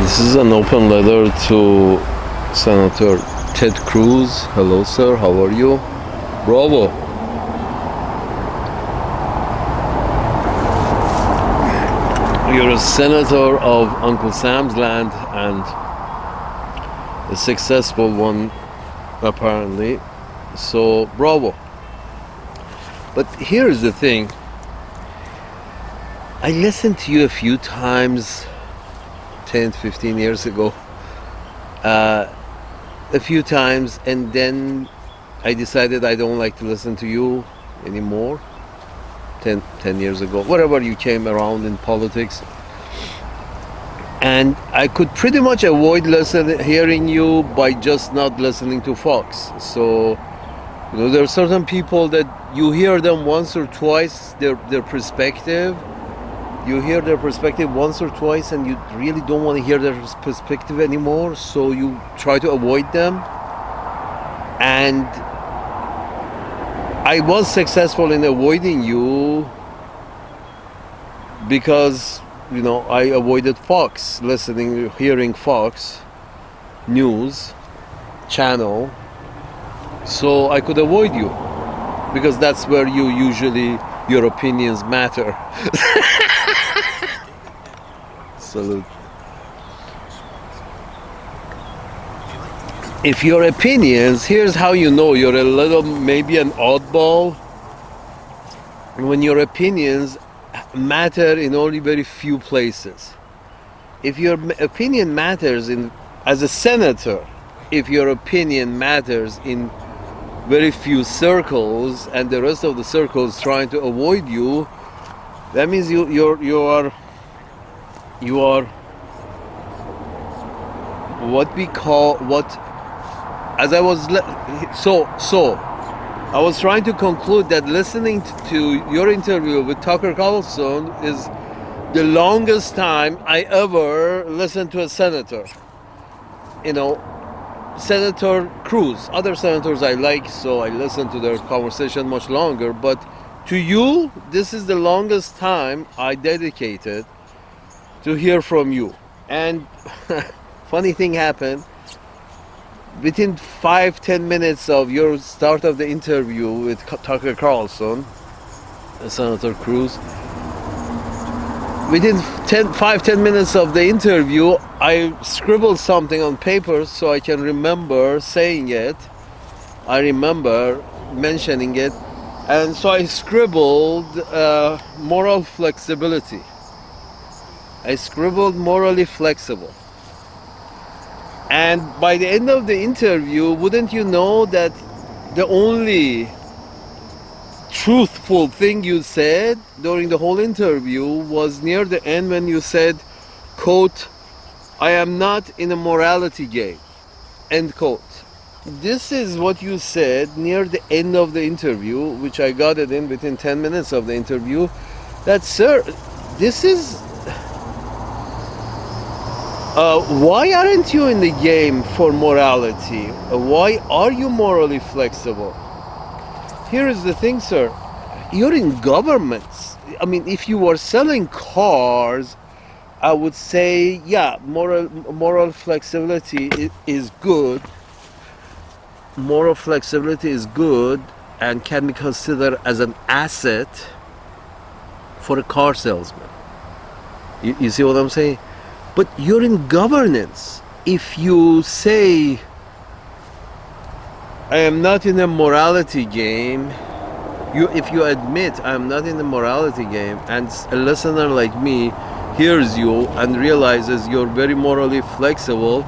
This is an open letter to Senator Ted Cruz. Hello, sir. How are you? Bravo. You're a senator of Uncle Sam's land and a successful one, apparently. So, bravo. But here's the thing. I listened to you a few times 10, 15 years ago. A few times, and then I decided I don't like to listen to you anymore. 10 years ago, wherever you came around in politics. And I could pretty much avoid hearing you by just not listening to Fox. So, there are certain people that you hear them once or twice, their perspective. You hear their perspective once or twice and you really don't want to hear their perspective anymore, so you try to avoid them. And I was successful in avoiding you because, I avoided Fox, hearing Fox News channel, so I could avoid you because that's where your opinions matter. Salute. If your opinions, here's how you know you're maybe an oddball, when your opinions matter in only very few places. If your opinion matters as a senator, if your opinion matters in very few circles and the rest of the circles trying to avoid you, that means you are what we call as I was I was trying to conclude that listening to your interview with Tucker Carlson is the longest time I ever listened to a senator. Senator Cruz, other senators I like, so I listen to their conversation much longer, but to you, this is the longest time I dedicated to hear from you. And funny thing happened, within 5-10 minutes of your start of the interview with Tucker Carlson, Senator Cruz, within 5-10 minutes of the interview, I scribbled something on paper so I can remember saying it. I remember mentioning it. And so I scribbled moral flexibility. I scribbled morally flexible. And by the end of the interview, wouldn't you know that the only truthful thing you said during the whole interview was near the end when you said, quote, "I am not in a morality game," end quote. This is what you said near the end of the interview, which I got it in within 10 minutes of the interview, that, sir, this is... why aren't you in the game for morality? Why are you morally flexible? Here is the thing, sir. You're in governments. I mean, if you were selling cars, I would say, yeah, moral flexibility is good. Moral flexibility is good and can be considered as an asset for a car salesman. You see what I'm saying? But you're in governance. If you say, I am not in a morality game, if you admit I am not in the morality game, and a listener like me hears you and realizes you're very morally flexible,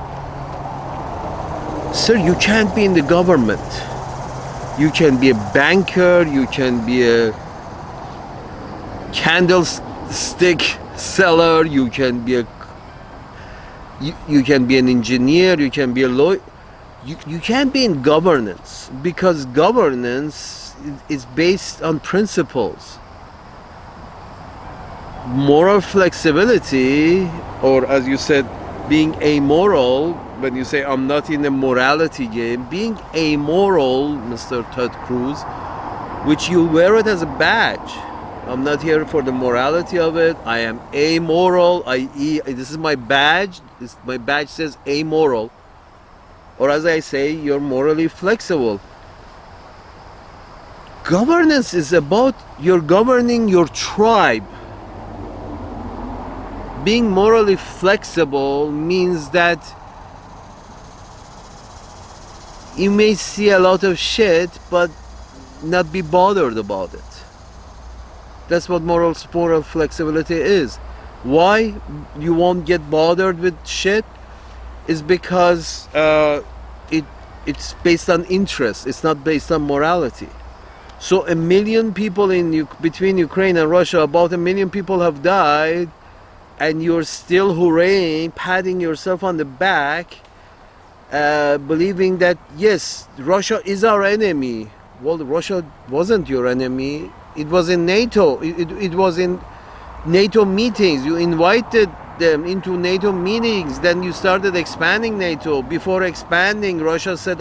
sir, you can't be in the government. You can be a banker, you can be a candlestick seller, you can be an engineer, you can be a lawyer. You can't be in governance, because governance is based on principles. Moral flexibility, or as you said, being amoral, when you say I'm not in a morality game, being amoral, Mr. Ted Cruz, which you wear it as a badge. I'm not here for the morality of it. I am amoral, i.e., this is my badge. My badge says amoral. Or as I say, you're morally flexible. Governance is about you're governing your tribe. Being morally flexible means that you may see a lot of shit, but not be bothered about it. That's what moral flexibility is. Why you won't get bothered with shit is because it's based on interest. It's not based on morality. So 1 million people between Ukraine and Russia, about 1 million people have died, and you're still hooraying, patting yourself on the back, believing that yes, Russia is our enemy. Well, Russia wasn't your enemy. It was in NATO. It was in NATO meetings. You invited them into NATO meetings. Then you started expanding NATO. Before expanding, Russia said,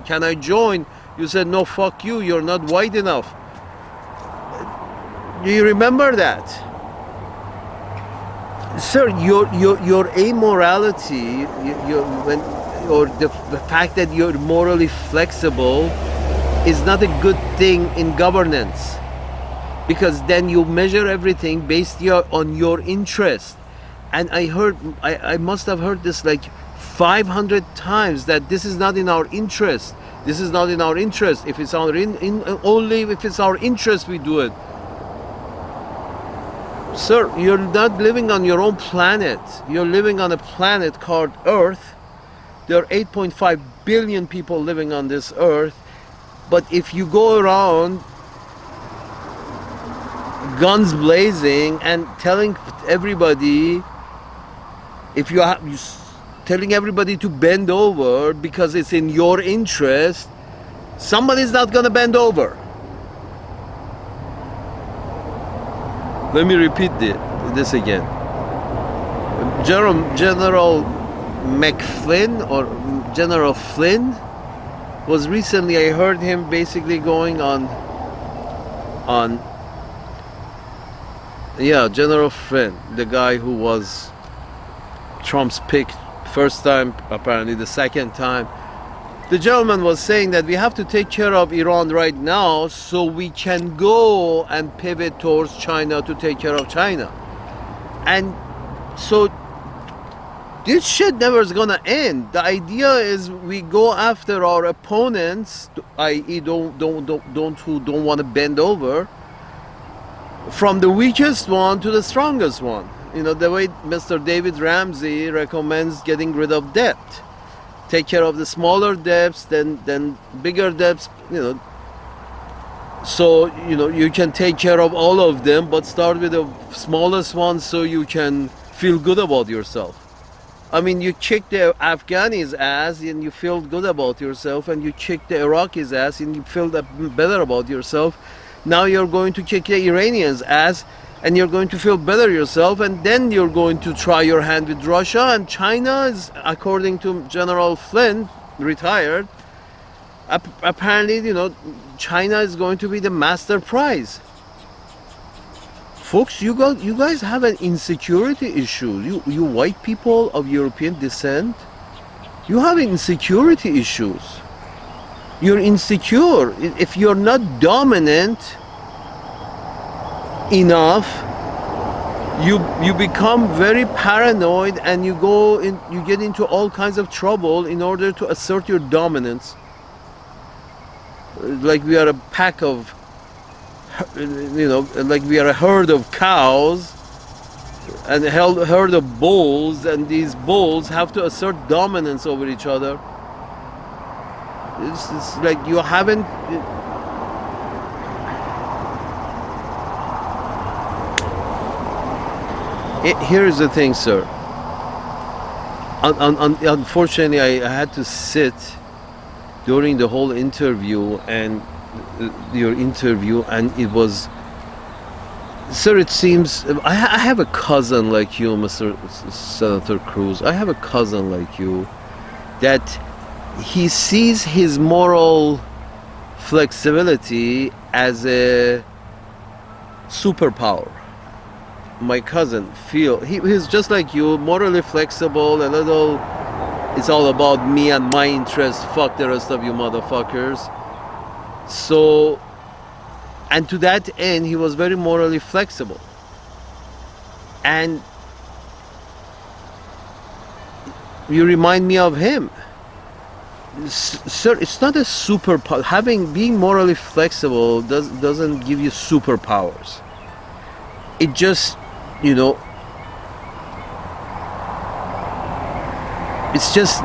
"Can I join?" You said, "No, fuck you. You're not white enough." Do you remember that? Sir, your amorality, or the fact that you're morally flexible is not a good thing in governance, because then you measure everything based on your interest. And I must have heard this like 500 times, that this is not in our interest. This is not in our interest. If it's only if it's our interest, we do it. Sir, you're not living on your own planet. You're living on a planet called Earth. There are 8.5 billion people living on this Earth. But if you go around guns blazing and telling everybody, telling everybody to bend over because it's in your interest, somebody's not gonna bend over. Let me repeat this again. General McFlynn, or General Flynn, was recently, I heard him basically going on General Flynn, the guy who was Trump's pick first time, apparently the second time. The gentleman was saying that we have to take care of Iran right now so we can go and pivot towards China to take care of China. And so this shit never is gonna end. The idea is we go after our opponents, i.e. who don't want to bend over, from the weakest one to the strongest one. You know, the way Mr. David Ramsey recommends getting rid of debt. Take care of the smaller debts, then bigger debts, you know. So, you know, you can take care of all of them, but start with the smallest one so you can feel good about yourself. I mean, you kick the Afghanis' ass and you feel good about yourself, and you kick the Iraqis' ass and you feel better about yourself. Now you're going to kick the Iranians' ass and you're going to feel better yourself, and then you're going to try your hand with Russia. And China is, according to General Flynn, retired, apparently, you know, China is going to be the master prize. Folks, you guys have an insecurity issue. You white people of European descent, you have insecurity issues. You're insecure. If you're not dominant enough, you become very paranoid, and you get into all kinds of trouble in order to assert your dominance. Like we are a pack of, you know, like we are a herd of cows and a herd of bulls, and these bulls have to assert dominance over each other. It's like you haven't. Here's the thing, sir. Unfortunately, I had to sit during the whole interview and your interview, and it was, sir, it seems I have a cousin like you, Mr. Senator Cruz. I have a cousin like you that he sees his moral flexibility as a superpower. My cousin he's just like you, morally flexible, a little. It's all about me and my interest. Fuck the rest of you motherfuckers. So, and to that end, he was very morally flexible. And you remind me of him. Sir, it's not a superpower. Being morally flexible doesn't give you superpowers. It just, you know, it's just,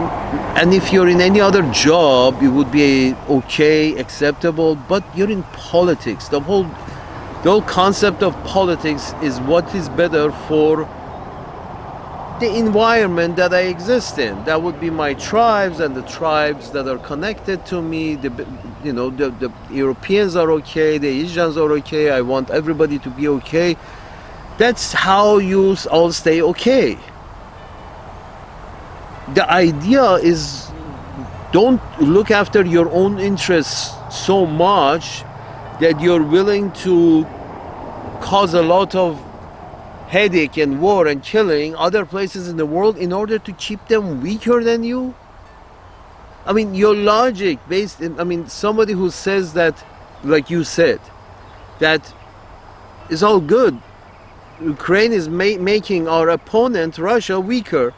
and if you're in any other job, it would be okay, acceptable, but you're in politics. The whole concept of politics is what is better for the environment that I exist in. That would be my tribes and the tribes that are connected to me. The Europeans are okay, the Asians are okay. I want everybody to be okay. That's how you all stay okay. The idea is, don't look after your own interests so much that you're willing to cause a lot of headache and war and killing other places in the world in order to keep them weaker than you. I mean, your logic based in, I mean, somebody who says that, like you said, that is all good. Ukraine is making our opponent, Russia, weaker.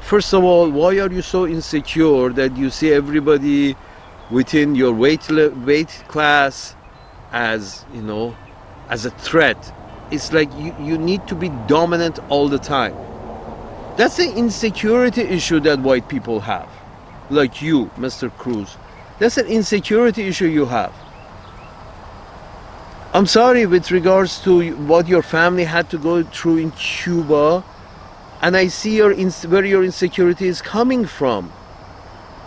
First of all, why are you so insecure that you see everybody within your weight class as, you know, as a threat? It's like you need to be dominant all the time. That's the insecurity issue that white people have. Like you, Mr. Cruz. That's an insecurity issue you have. I'm sorry with regards to what your family had to go through in Cuba, and I see where your insecurity is coming from.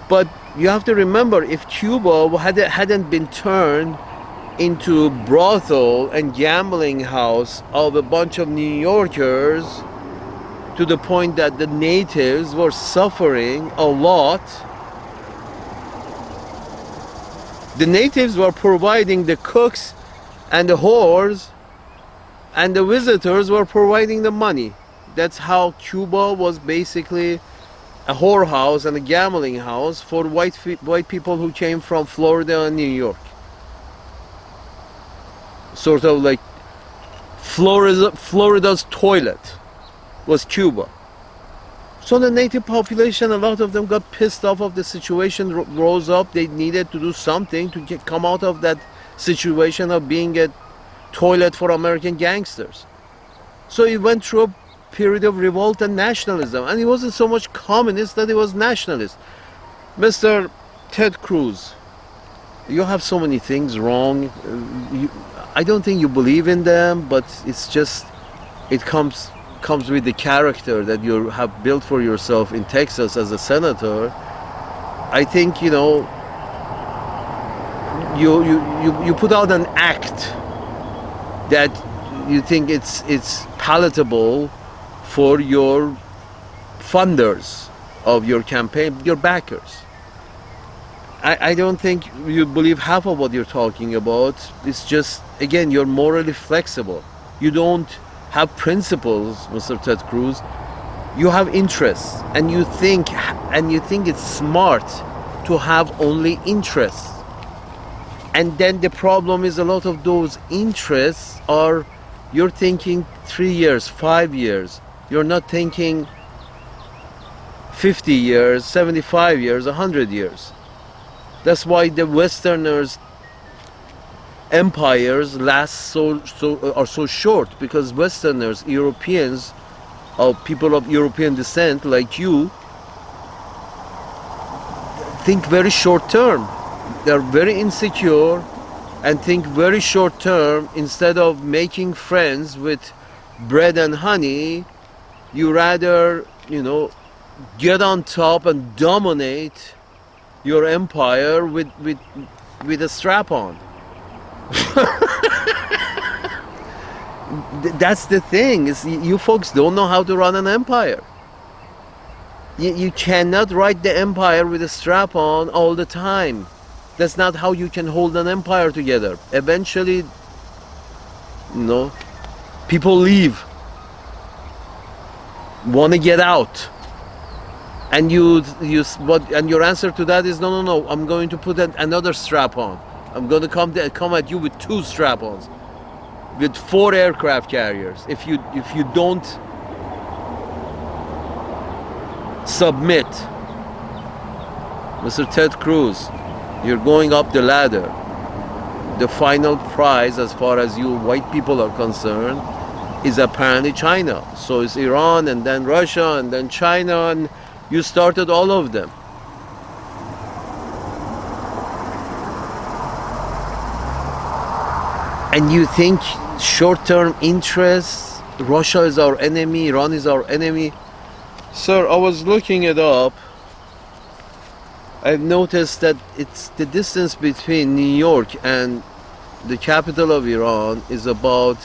But you have to remember, if Cuba hadn't been turned into brothel and gambling house of a bunch of New Yorkers, to the point that the natives were suffering a lot. The natives were providing the cooks and the whores, and the visitors were providing the money. That's how Cuba was basically a whorehouse and a gambling house for white people who came from Florida and New York. Sort of like Florida's toilet was Cuba. So the native population, a lot of them got pissed off of the situation, rose up. They needed to do something to come out of that situation of being a toilet for American gangsters. So it went through a period of revolt and nationalism, and it wasn't so much communist that it was nationalist. Mr. Ted Cruz, you have so many things wrong. I don't think you believe in them, but it's just, it comes with the character that you have built for yourself in Texas as a senator. I think, you know, you put out an act that you think it's palatable for your funders of your campaign, your backers. I don't think you believe half of what you're talking about. It's just, again, you're morally flexible. You don't have principles, Mr. Ted Cruz. You have interests, and you think it's smart to have only interests. And then the problem is, a lot of those interests are, you're thinking 3 years, 5 years. You're not thinking 50 years, 75 years, 100 years. That's why the Westerners' empires are so short, because Westerners, Europeans, people of European descent like you, think very short term. They're very insecure and think very short term. Instead of making friends with bread and honey, you rather, you know, get on top and dominate your empire with a strap on. That's the thing, is you folks don't know how to run an empire. You cannot ride the empire with a strap on all the time. That's not how you can hold an empire together. Eventually, people leave, want to get out, and and your answer to that is no. I'm going to put another strap on. I'm going to come at you with 2 strap-ons, with 4 aircraft carriers. If you don't submit, Mr. Ted Cruz, you're going up the ladder. The final prize, as far as you white people are concerned, is apparently China. So it's Iran, and then Russia, and then China, and you started all of them. And you think short-term interests, Russia is our enemy, Iran is our enemy. Sir, I was looking it up. I've noticed that it's the distance between New York and the capital of Iran is about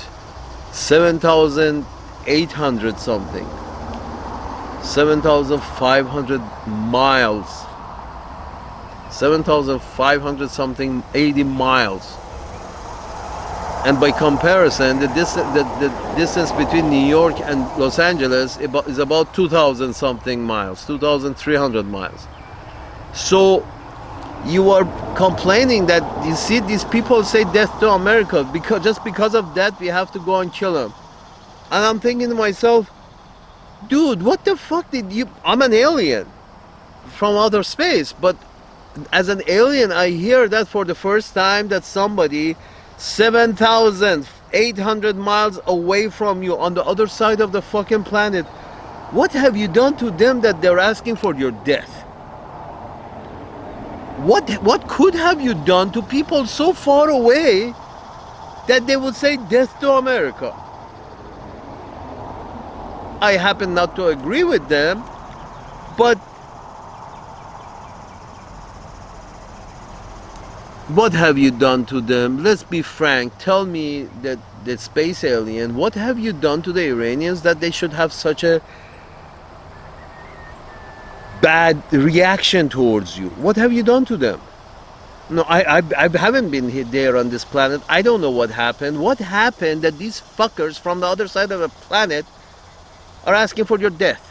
7,800 something. 7,500 miles. 7,500 something, 80 miles. And by comparison, the distance between New York and Los Angeles is about 2,000 something miles, 2,300 miles. So you are complaining that, you see, these people say death to America, just because of that we have to go and kill them. And I'm thinking to myself, dude, what the fuck I'm an alien from outer space, but as an alien I hear that for the first time, that somebody 7,800 miles away from you on the other side of the fucking planet, what have you done to them that they're asking for your death? What could have you done to people so far away that they would say death to America? I happen not to agree with them, but what have you done to them? Let's be frank. Tell me, that the space alien, what have you done to the Iranians that they should have such a bad reaction towards you? What have you done to them? No, I haven't been there on this planet. I don't know what happened. What happened that these fuckers from the other side of the planet are asking for your death?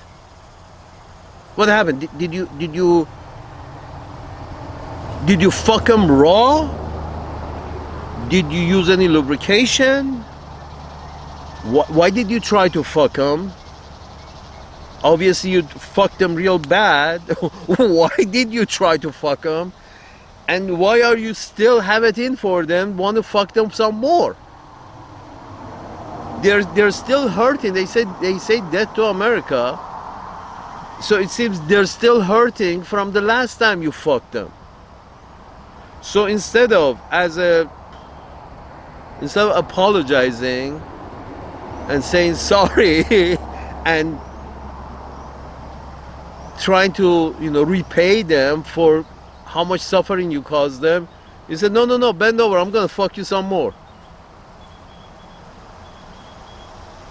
What happened? Did you fuck them raw? Did you use any lubrication? Why did you try to fuck them? Obviously you fucked them real bad. Why did you try to fuck them? And why are you still have it in for them, want to fuck them some more? They're still hurting. They say death to America. So it seems they're still hurting from the last time you fucked them. So instead of apologizing and saying sorry and trying to repay them for how much suffering you caused them, you said no, bend over, I'm gonna fuck you some more.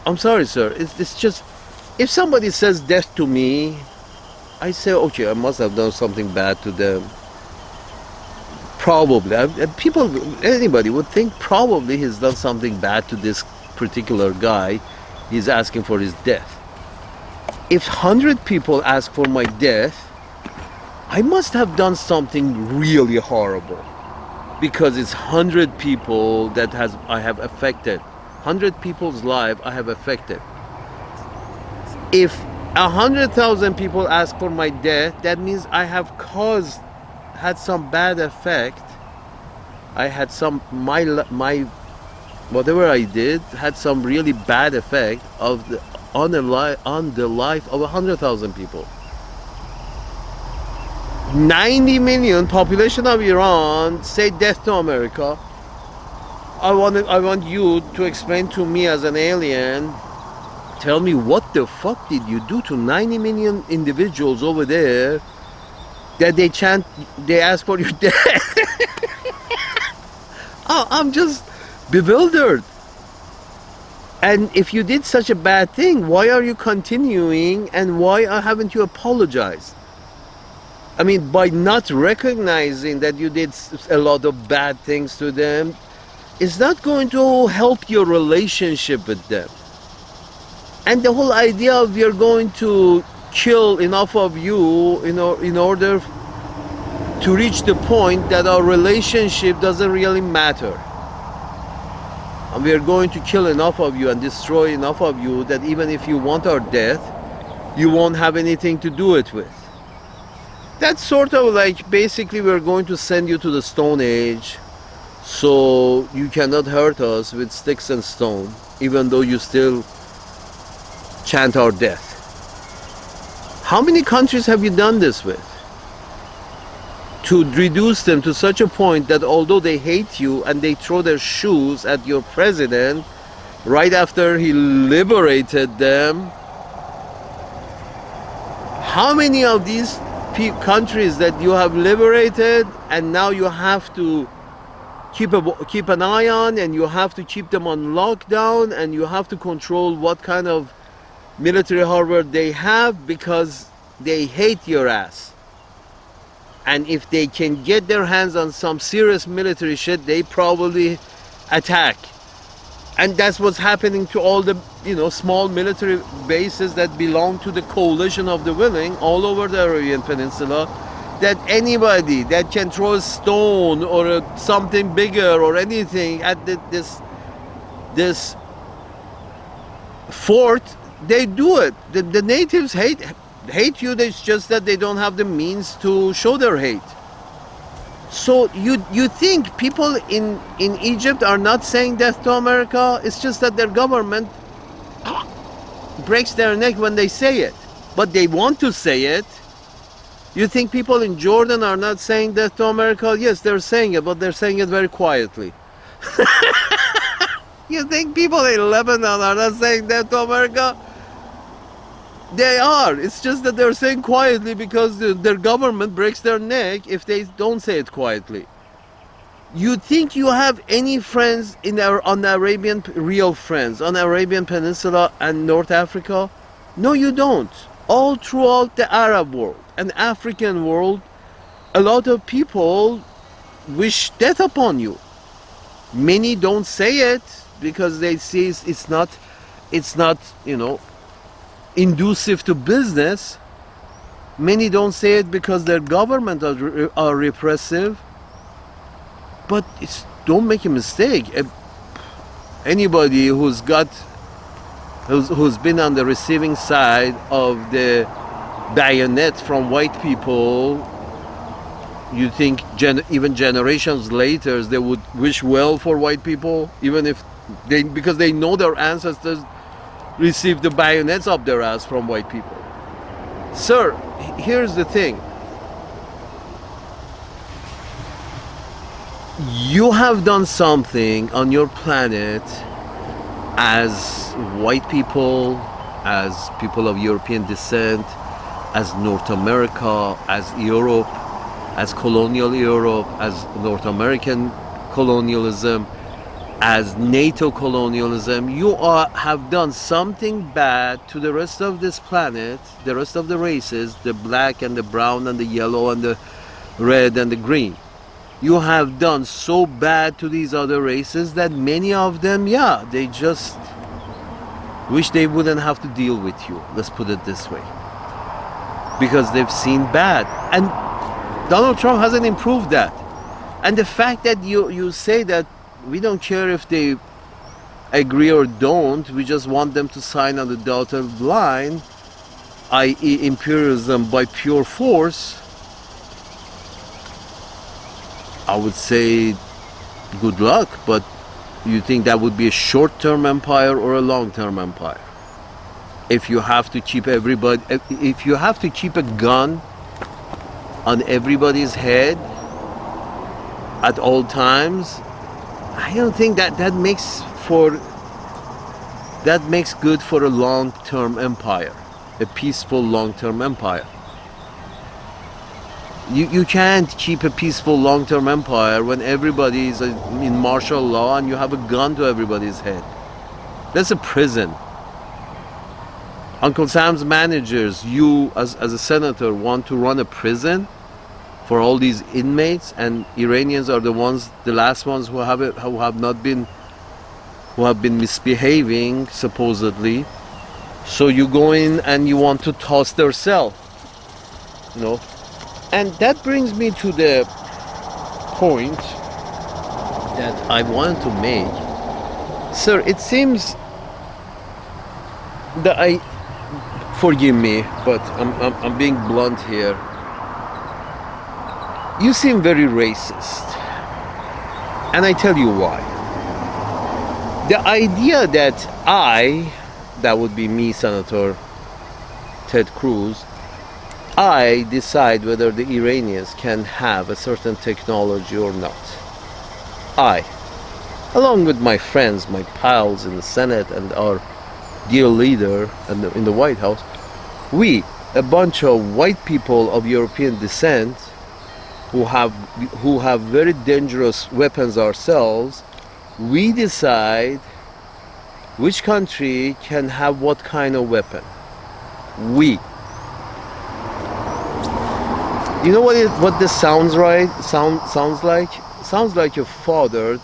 I'm sorry, sir. It's just, if somebody says death to me, I say, okay, I must have done something bad to them. Probably. Anybody would think probably he's done something bad to this particular guy. He's asking for his death. If 100 people ask for my death, I must have done something really horrible, because it's 100 people that I have affected. 100 people's life I have affected. If 100,000 people ask for my death, that means I have had some bad effect. I had my whatever I did had some really bad effect on the life of 100,000 people. 90 million population of Iran say death to America. I want you to explain to me as an alien, tell me what the fuck did you do to 90 million individuals over there that they ask for your death? I'm just bewildered. And if you did such a bad thing, why are you continuing, and why haven't you apologized? I mean, by not recognizing that you did a lot of bad things to them, it's not going to help your relationship with them. And the whole idea of you're going to kill enough of you, in order to reach the point that our relationship doesn't really matter. And we are going to kill enough of you and destroy enough of you that even if you want our death, you won't have anything to do it with. That's sort of like basically we're going to send you to the Stone Age so you cannot hurt us with sticks and stone, even though you still chant our death. How many countries have you done this with? To reduce them to such a point that although they hate you and they throw their shoes at your president right after he liberated them, how many of these countries that you have liberated and now you have to keep an eye on, and you have to keep them on lockdown, and you have to control what kind of military hardware they have because they hate your ass. And if they can get their hands on some serious military shit, they probably attack. And that's what's happening to all the small military bases that belong to the coalition of the willing all over the Arabian Peninsula, that anybody that can throw a stone or something bigger or anything at this fort, they do it. The natives hate you. It's just that they don't have the means to show their hate. So you think people in Egypt are not saying death to America? It's just that their government breaks their neck when they say it, but they want to say it. You think people in Jordan are not saying death to America? Yes, they're saying it, but they're saying it very quietly. You think people in Lebanon are not saying death to America? They are. It's just that they're saying quietly because their government breaks their neck if they don't say it quietly. You think you have any friends on the Arabian, real friends on the Arabian Peninsula and North Africa? No, you don't. All throughout the Arab world and African world, a lot of people wish death upon you. Many don't say it because they see it's not inducive to business. Many don't say it because their government are repressive. But don't make a mistake. Anybody who's been on the receiving side of the bayonet from white people, you think even generations later they would wish well for white people, even if because they know their ancestors received the bayonets up their ass from white people. Sir, here's the thing. You have done something on your planet as white people, as people of European descent, as North America, as Europe, as colonial Europe, as North American colonialism, as NATO colonialism. You have done something bad to the rest of this planet, the rest of the races, the black and the brown and the yellow and the red and the green. You have done so bad to these other races that many of them, they just wish they wouldn't have to deal with you. Let's put it this way. Because they've seen bad. And Donald Trump hasn't improved that. And the fact that you say that we don't care if they agree or don't, we just want them to sign on the dotted line, i.e. imperialism by pure force, I would say good luck, but you think that would be a short-term empire or a long-term empire? If you have to keep if you have to keep a gun on everybody's head at all times, I don't think that makes good for a long-term empire, a peaceful long-term empire. You can't keep a peaceful long-term empire when everybody is in martial law and you have a gun to everybody's head. That's a prison. Uncle Sam's managers, you as a senator want to run a prison? for all these inmates, and Iranians are the last ones who have been misbehaving supposedly. So you go in and you want to toss their cell, you know. And that brings me to the point that I wanted to make. Sir, it seems that forgive me, but I'm being blunt here. You seem very racist. And I tell you why. The idea that that would be me, Senator Ted Cruz, I decide whether the Iranians can have a certain technology or not. I, along with my friends, my pals in the Senate and our dear leader in the White House, we, a bunch of white people of European descent who have very dangerous weapons ourselves, we decide which country can have what kind of weapon. We. You know what this sounds like? Sounds like your father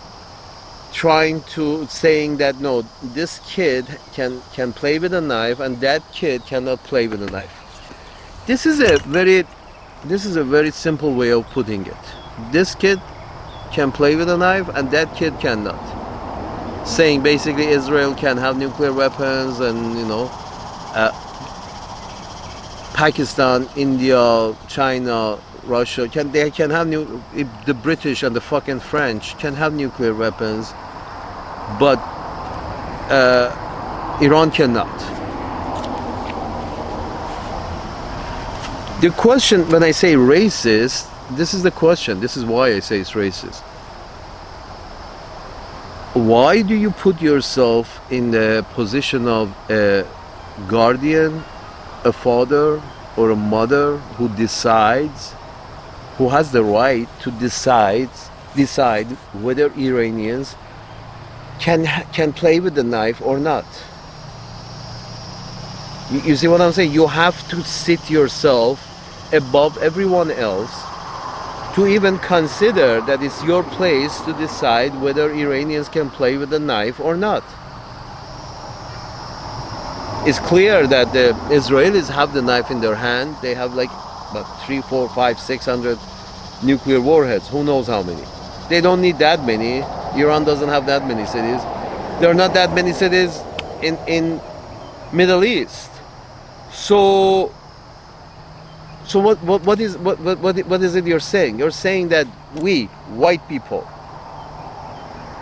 saying that no, this kid can play with a knife and that kid cannot play with a knife. This is a very simple way of putting it. This kid can play with a knife and that kid cannot. Saying basically Israel can have nuclear weapons, and Pakistan, India, China, Russia can have the British and the fucking French can have nuclear weapons, but Iran cannot. The question, when I say racist, this is the question. This is why I say it's racist. Why do you put yourself in the position of a guardian, a father, or a mother who has the right to decide whether Iranians can play with the knife or not? You see what I'm saying? You have to sit yourself above everyone else to even consider that it's your place to decide whether Iranians can play with a knife or not. It's clear that the Israelis have the knife in their hand. They have like about 3, 4, 5, 600 nuclear warheads. Who knows how many? They don't need that many. Iran doesn't have that many cities. There are not that many cities in Middle East. So what is it you're saying? You're saying that we, white people,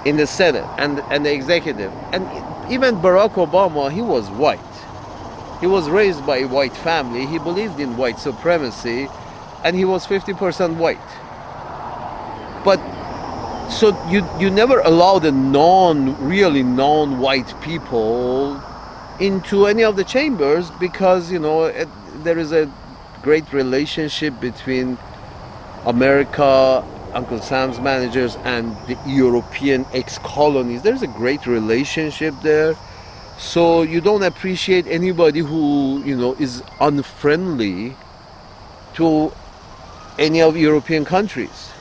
in the Senate and the executive, and even Barack Obama, he was white. He was raised by a white family. He believed in white supremacy, and he was 50% white. But so you never allow the really non-white people into any of the chambers because there is a great relationship between America, Uncle Sam's managers, and the European ex-colonies. There's a great relationship there. So you don't appreciate anybody who, is unfriendly to any of European countries.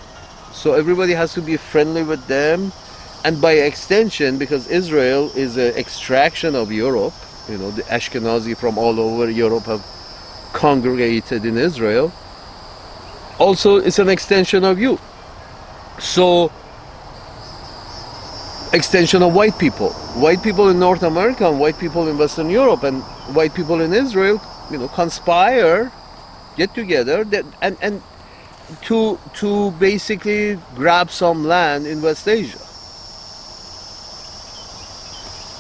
So everybody has to be friendly with them. And by extension, because Israel is an extraction of Europe, the Ashkenazi from all over Europe have congregated in Israel. Also, it's an extension of you. So, extension of white people. White people in North America and white people in Western Europe and white people in Israel, conspire, get together, and to basically grab some land in West Asia.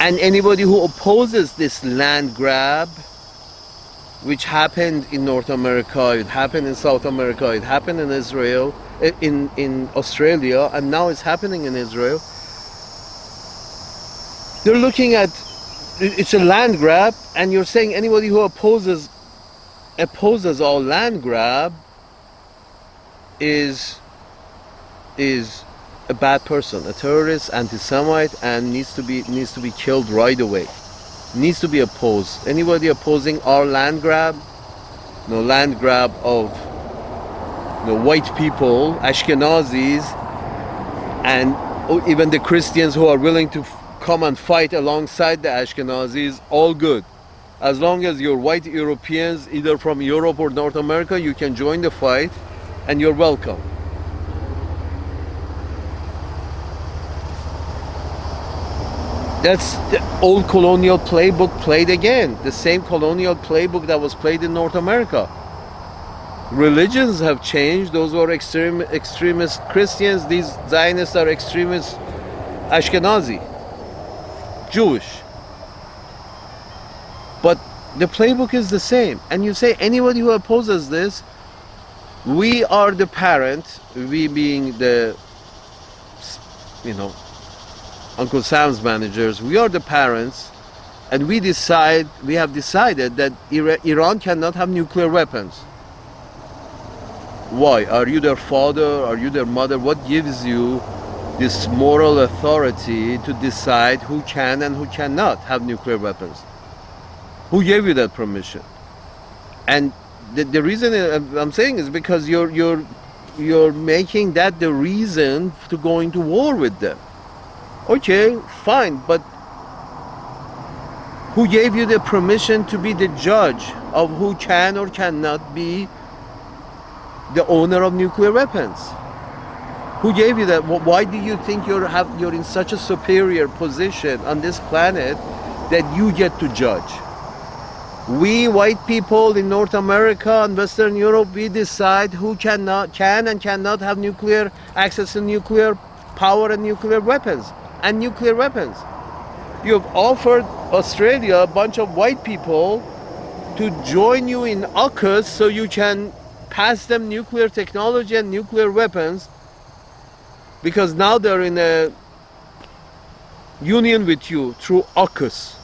And anybody who opposes this land grab, which happened in North America, it happened in South America, it happened in Israel, in Australia, and now it's happening in Israel. They're looking at, it's a land grab, and you're saying anybody who opposes all land grab is a bad person, a terrorist, anti-Semite, and needs to be killed right away. Needs to be opposed. Anybody opposing our land grab, land grab of white people, Ashkenazis, and even the Christians who are willing to come and fight alongside the Ashkenazis, all good. As long as you're white Europeans, either from Europe or North America, you can join the fight and you're welcome. That's the old colonial playbook played again. The same colonial playbook that was played in North America. Religions have changed. Those were extremist Christians. These Zionists are extremist Ashkenazi, Jewish. But the playbook is the same. And you say anybody who opposes this, we are the parent, we being the, Uncle Sam's managers, we are the parents, and we have decided that Iran cannot have nuclear weapons. Why? Are you their father? Are you their mother? What gives you this moral authority to decide who can and who cannot have nuclear weapons? Who gave you that permission? And the reason I'm saying is because you're making that the reason to going to war with them. Okay, fine, but who gave you the permission to be the judge of who can or cannot be the owner of nuclear weapons? Who gave you that? Why do you think you're in such a superior position on this planet that you get to judge? We white people in North America and Western Europe, we decide who can and cannot have nuclear access to nuclear power and nuclear weapons. You have offered Australia a bunch of white people to join you in AUKUS so you can pass them nuclear technology and nuclear weapons, because now they're in a union with you through AUKUS.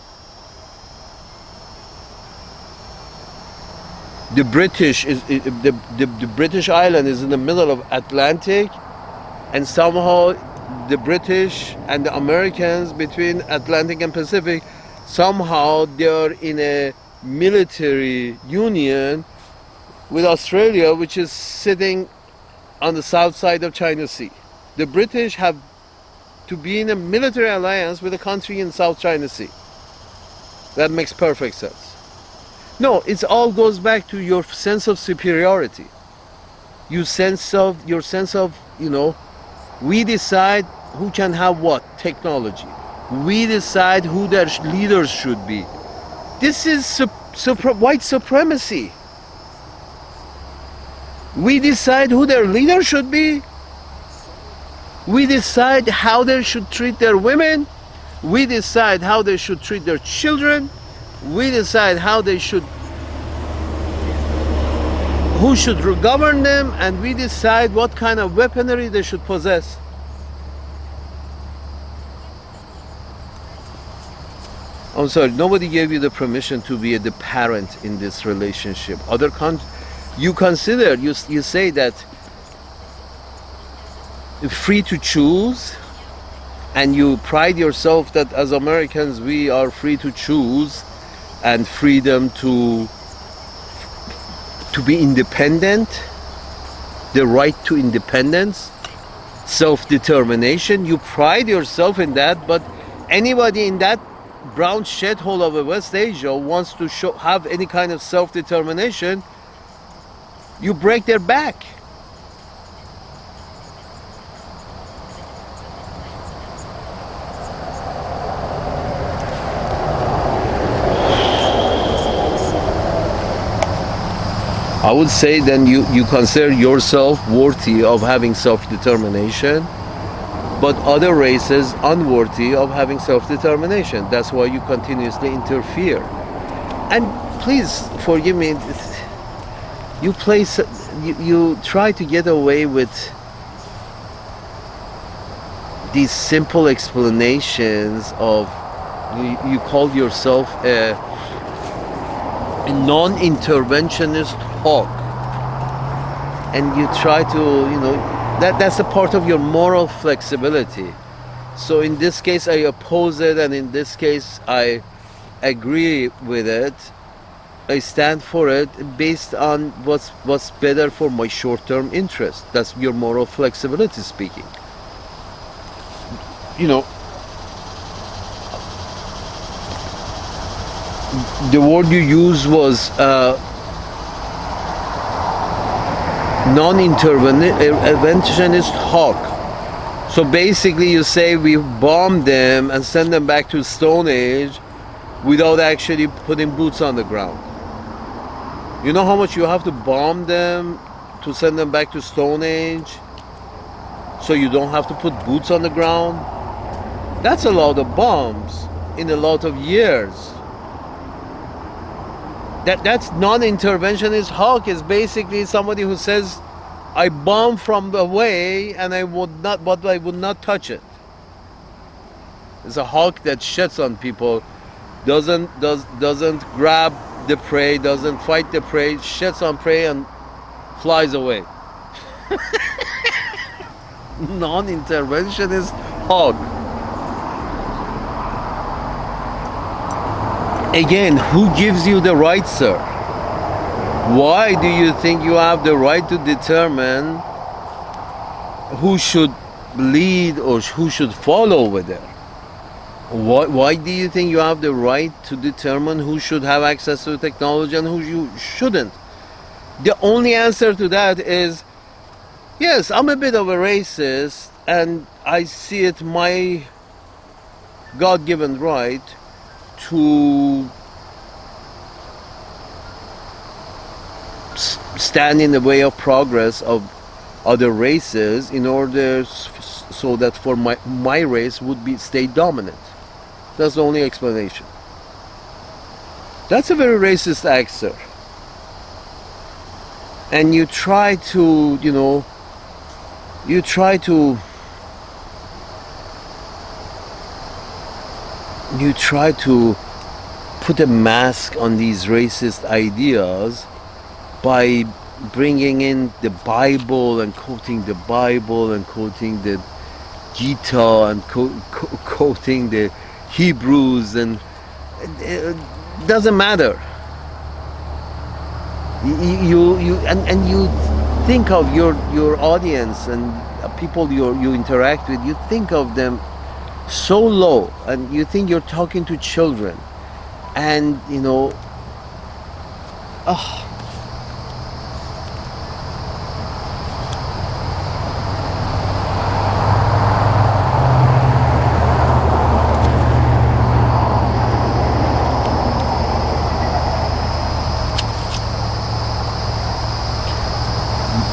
The British island is in the middle of Atlantic, and somehow the British and the Americans between Atlantic and Pacific, somehow they're in a military union with Australia, which is sitting on the south side of China Sea. The British have to be in a military alliance with a country in South China Sea. That makes perfect sense. No, it all goes back to your sense of superiority. Your sense of, we decide who can have what technology. We decide who their leaders should be. This is white supremacy. We decide who their leader should be. We decide how they should treat their women. We decide how they should treat their children. We decide who should govern them, and we decide what kind of weaponry they should possess. I'm sorry, nobody gave you the permission to be the parent in this relationship. You say that you're free to choose, and you pride yourself that as Americans we are free to choose and freedom to be independent, the right to independence, self-determination. You pride yourself in that, but anybody in that brown shithole of West Asia wants to have any kind of self-determination, you break their back. I would say then you consider yourself worthy of having self-determination, but other races unworthy of having self-determination. That's why you continuously interfere. And please forgive me, you try to get away with these simple explanations of, you call yourself a non-interventionist hawk, and you try to, that's a part of your moral flexibility. So in this case I oppose it, and in this case I agree with it. I stand for it based on what's better for my short-term interest. That's your moral flexibility speaking. You know, the word you used was non-interventionist hawk. So basically you say we bomb them and send them back to Stone Age without actually putting boots on the ground. You know how much you have to bomb them to send them back to Stone Age so you don't have to put boots on the ground? That's a lot of bombs in a lot of years. That's non-interventionist hawk is basically somebody who says I bomb from the way and I would not touch it. It's a hawk that shits on people, doesn't grab the prey, doesn't fight the prey, shits on prey and flies away. Non-interventionist hawk. Again, who gives you the right, sir? Why do you think you have the right to determine who should lead or who should follow over there? Why do you think you have the right to determine who should have access to technology and who you shouldn't? The only answer to that is, yes, I'm a bit of a racist and I see it my God-given right to stand in the way of progress of other races in order so that for my race would be stay dominant. That's the only explanation. That's a very racist act, sir. And you try to, you try to put a mask on these racist ideas by bringing in the Bible and quoting the Bible and quoting the Gita and quoting the Hebrews, and it doesn't matter. You think of your audience and people you interact with. You think of them so low, and you think you're talking to children, and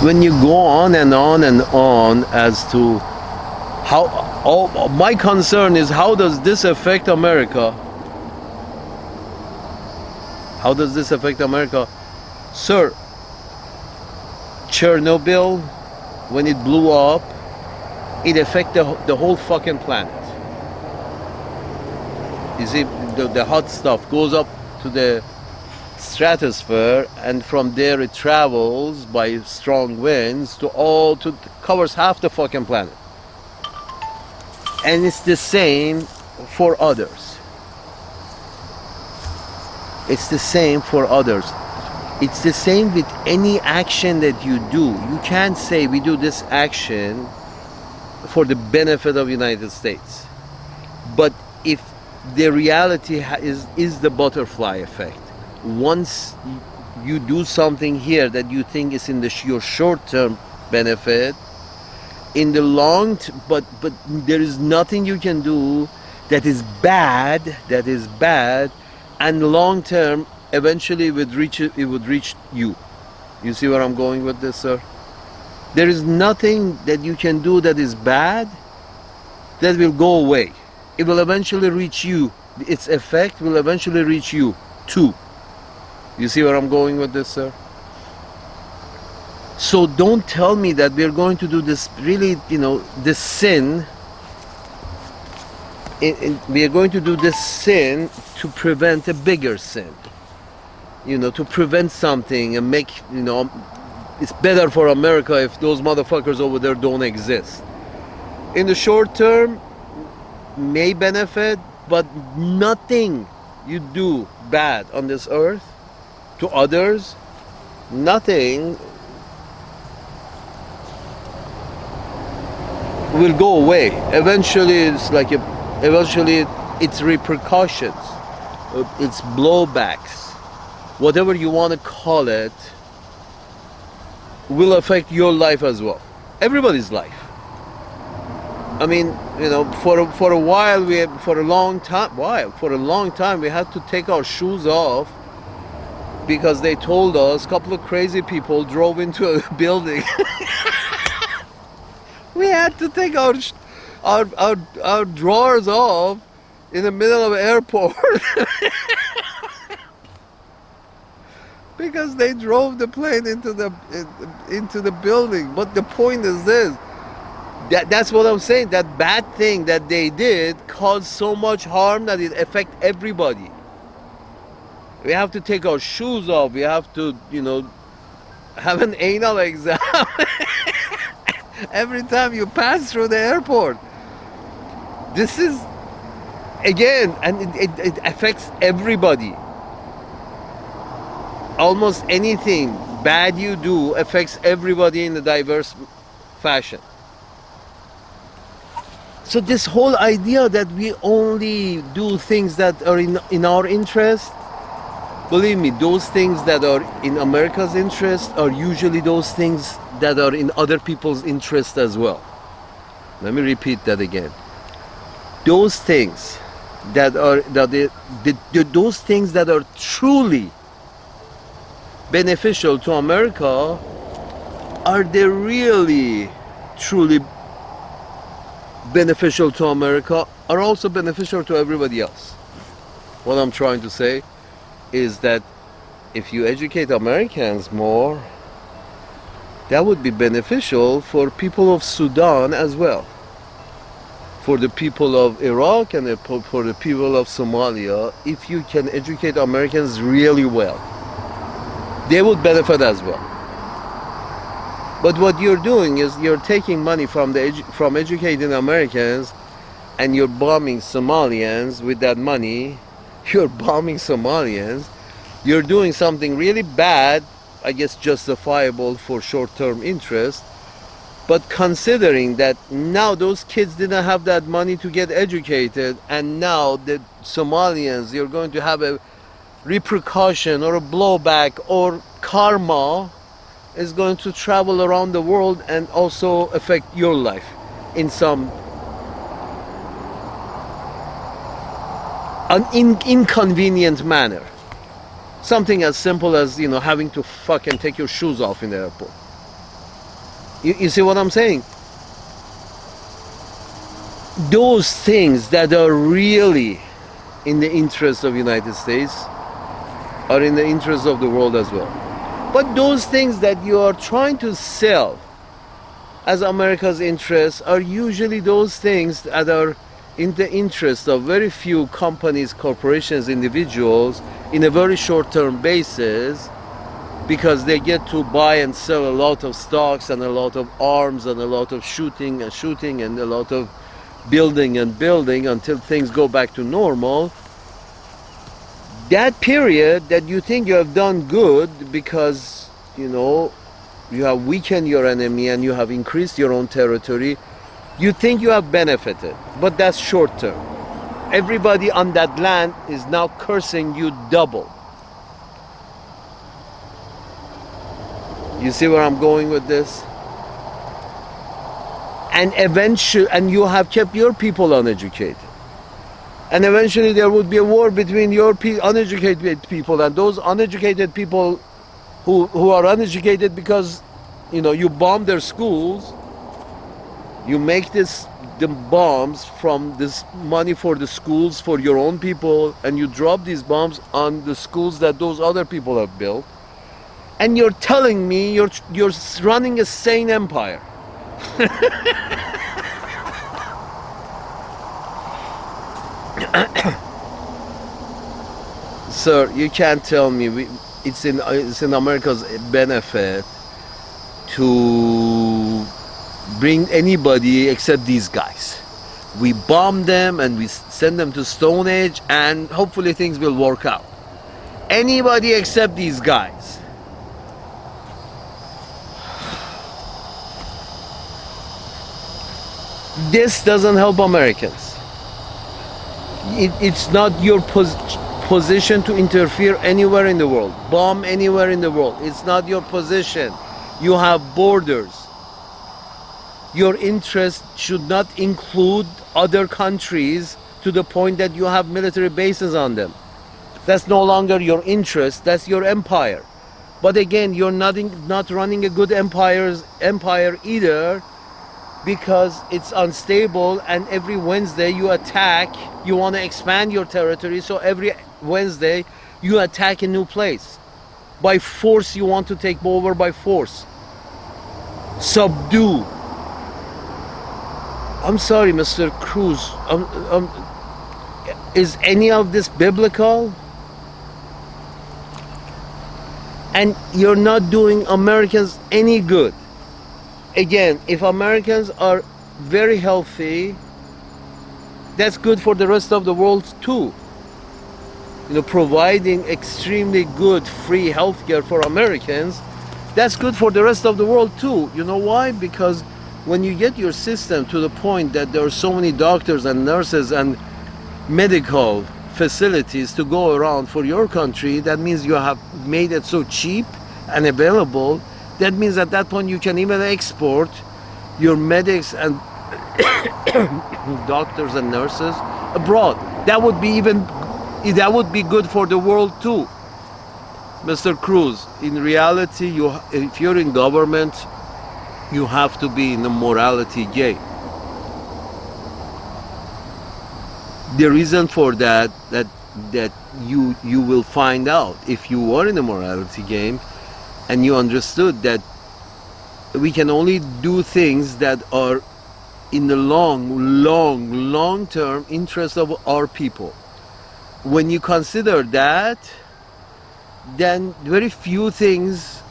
when you go on and on and on as to how, my concern is, how does this affect America? How does this affect America? Sir, Chernobyl, when it blew up, it affected the whole fucking planet. You see, the hot stuff goes up to the stratosphere, and from there it travels by strong winds to covers half the fucking planet. And it's the same for others. It's the same for others. It's the same with any action that you do. You can't say we do this action for the benefit of the United States. But if the reality is the butterfly effect. Once you do something here that you think is in your short-term benefit, in the but there is nothing you can do that is bad, and long-term eventually it would reach you. You see where I'm going with this, sir? There is nothing that you can do that is bad that will go away. It will eventually reach you. Its effect will eventually reach you too. You see where I'm going with this, sir? So don't tell me that we're going to do this really, this sin. We are going to do this sin to prevent a bigger sin. To prevent something and make, it's better for America if those motherfuckers over there don't exist. In the short term, may benefit, but nothing you do bad on this earth to others, nothing will go away. Eventually it's repercussions, it's blowbacks, whatever you want to call it, will affect your life as well. Everybody's life. I mean, for a while, for a long time, we had to take our shoes off because they told us a couple of crazy people drove into a building. We had to take our drawers off in the middle of an airport because they drove the plane into the building. But the point is this. That's what I'm saying. That bad thing that they did caused so much harm that it affects everybody. We have to take our shoes off. We have to, have an anal exam every time you pass through the airport. This is, again, and it affects everybody. Almost anything bad you do affects everybody in a diverse fashion. So this whole idea that we only do things that are in our interest, believe me, those things that are in America's interest are usually those things that are in other people's interest as well. Let me repeat that again. Those things those things that are truly beneficial to America, are they really truly beneficial to America, are also beneficial to everybody else. What I'm trying to say is that if you educate Americans more, that would be beneficial for people of Sudan as well, for the people of Iraq and for the people of Somalia. If you can educate Americans really well, they would benefit as well. But what you're doing is you're taking money from educating Americans, and you're bombing Somalians with that money. You're bombing Somalians. You're doing something really bad, I guess justifiable for short-term interest. But considering that now those kids didn't have that money to get educated, and now the Somalians, you're going to have a repercussion or a blowback or karma is going to travel around the world and also affect your life in some inconvenient manner. Something as simple as, having to fucking take your shoes off in the airport. You see what I'm saying? Those things that are really in the interest of the United States are in the interest of the world as well. But those things that you are trying to sell as America's interests are usually those things that are in the interest of very few companies, corporations, individuals in a very short-term basis, because they get to buy and sell a lot of stocks and a lot of arms and a lot of shooting and a lot of building until things go back to normal. That period that you think you have done good because, you have weakened your enemy and you have increased your own territory, you think you have benefited, but that's short term. Everybody on that land is now cursing you double. You see where I'm going with this? And you have kept your people uneducated. And eventually there would be a war between your uneducated people and those uneducated people who are uneducated because, you bomb their schools. You make the bombs from this money for the schools for your own people, and you drop these bombs on the schools that those other people have built. And you're telling me you're running a sane empire. Sir, you can't tell me it's in America's benefit to bring anybody except these guys. We bomb them and we send them to Stone Age, and hopefully things will work out. Anybody except these guys. This doesn't help Americans. It's not your position to interfere anywhere in the world, bomb anywhere in the world. It's not your position. You have borders. Your interest should not include other countries to the point that you have military bases on them. That's no longer your interest, that's your empire. But again, you're not running a good empire either, because it's unstable, and every Wednesday you attack, you want to expand your territory, so every Wednesday you attack a new place. By force, you want to take over by force. Subdue. I'm sorry, Mr. Cruz. Is any of this biblical? And you're not doing Americans any good. Again, if Americans are very healthy, that's good for the rest of the world too. Providing extremely good free healthcare for Americans, that's good for the rest of the world too. You know why? Because when you get your system to the point that there are so many doctors and nurses and medical facilities to go around for your country, that means you have made it so cheap and available. That means at that point you can even export your medics and doctors and nurses abroad. That would be good for the world too. Mr. Cruz, in reality, if you're in government, you have to be in the morality game. The reason for that you will find out if you are in the morality game and you understood that we can only do things that are in the long term interest of our people. When you consider that, then very few things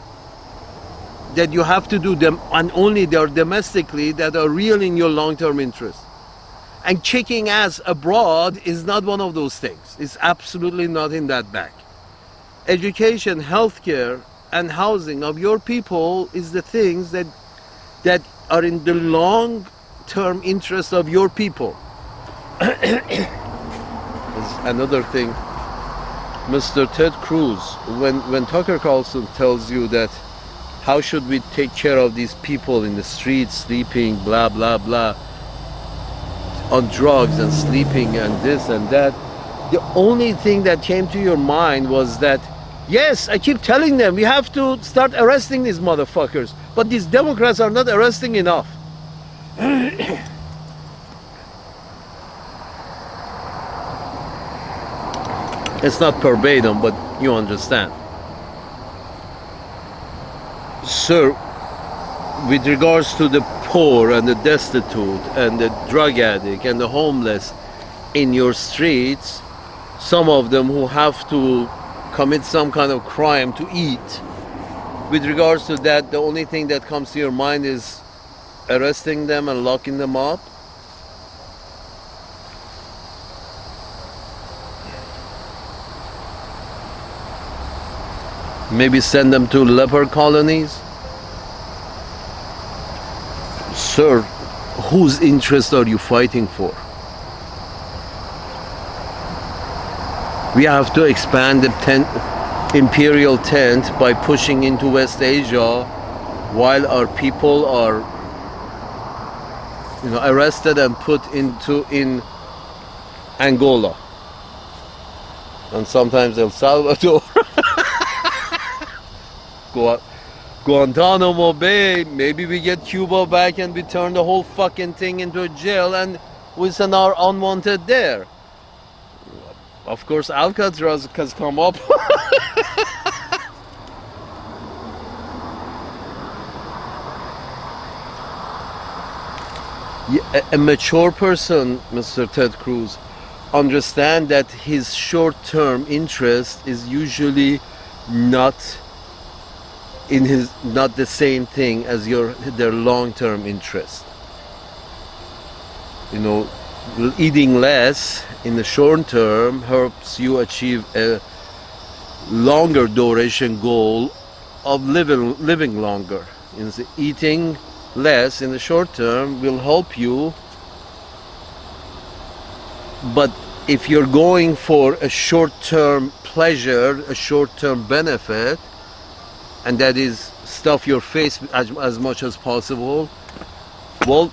that you have to do them, and only they are domestically, that are real in your long-term interest. And kicking ass abroad is not one of those things. It's absolutely not in that bag. Education, healthcare, and housing of your people is the things that are in the long-term interest of your people. There's another thing, Mr. Ted Cruz, when Tucker Carlson tells you that how should we take care of these people in the streets, sleeping, blah, blah, blah, on drugs and sleeping and this and that, the only thing that came to your mind was that, yes, I keep telling them, we have to start arresting these motherfuckers, but these Democrats are not arresting enough. It's not verbatim, but you understand. Sir, with regards to the poor and the destitute and the drug addict and the homeless in your streets, some of them who have to commit some kind of crime to eat, with regards to that, the only thing that comes to your mind is arresting them and locking them up? Maybe send them to leper colonies? Sir, whose interest are you fighting for? We have to expand the imperial tent by pushing into West Asia while our people are arrested and put in Angola and sometimes El Salvador. Guantanamo Bay, maybe we get Cuba back and we turn the whole fucking thing into a jail and we send our unwanted there. Of course, Alcatraz has come up. A mature person, Mr. Ted Cruz, understand that his short-term interest is usually not the same thing as their long-term interest. Eating less in the short term helps you achieve a longer duration goal of living longer. Eating less in the short term will help you, but if you're going for a short-term pleasure, a short-term benefit, and that is stuff your face as much as possible, well,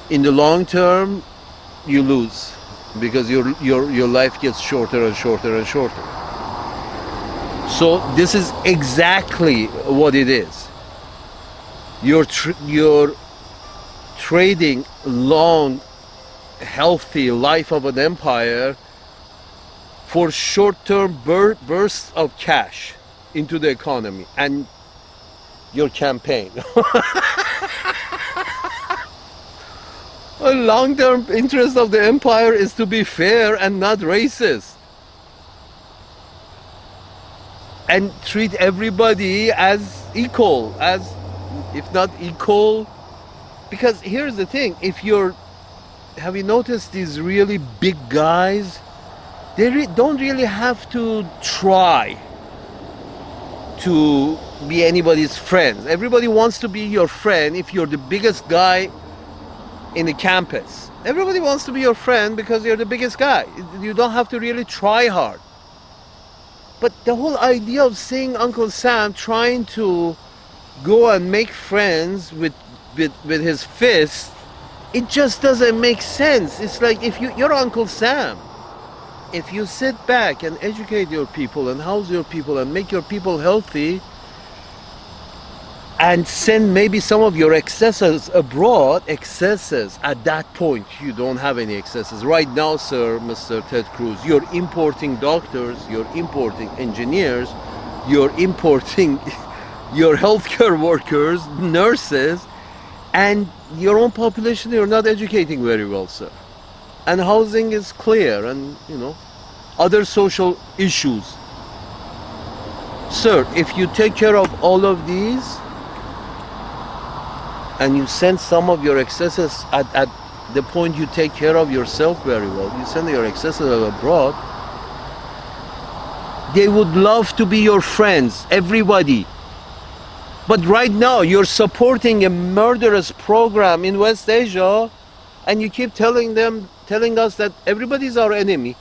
in the long term, you lose, because your life gets shorter and shorter and shorter. So this is exactly what it is. You're trading long, healthy life of an empire for short-term bursts of cash into the economy and your campaign. A long-term interest of the empire is to be fair and not racist, and treat everybody as equal, as if not equal. Because here's the thing, have you noticed these really big guys, they don't really have to try to be anybody's friend. Everybody wants to be your friend if you're the biggest guy in the campus. Everybody wants to be your friend because you're the biggest guy. You don't have to really try hard. But the whole idea of seeing Uncle Sam trying to go and make friends with his fist, it just doesn't make sense. It's like, if you're Uncle Sam, if you sit back and educate your people and house your people and make your people healthy, and send maybe some of your excesses abroad, at that point you don't have any excesses. Right now, sir, Mr. Ted Cruz, you're importing doctors, you're importing engineers, you're importing your healthcare workers, nurses, and your own population you're not educating very well, sir. And housing is clear, and other social issues. Sir, if you take care of all of these, and you send some of your excesses at the point you take care of yourself very well, you send your excesses abroad, they would love to be your friends, everybody. But right now you're supporting a murderous program in West Asia, and you keep telling us that everybody's our enemy.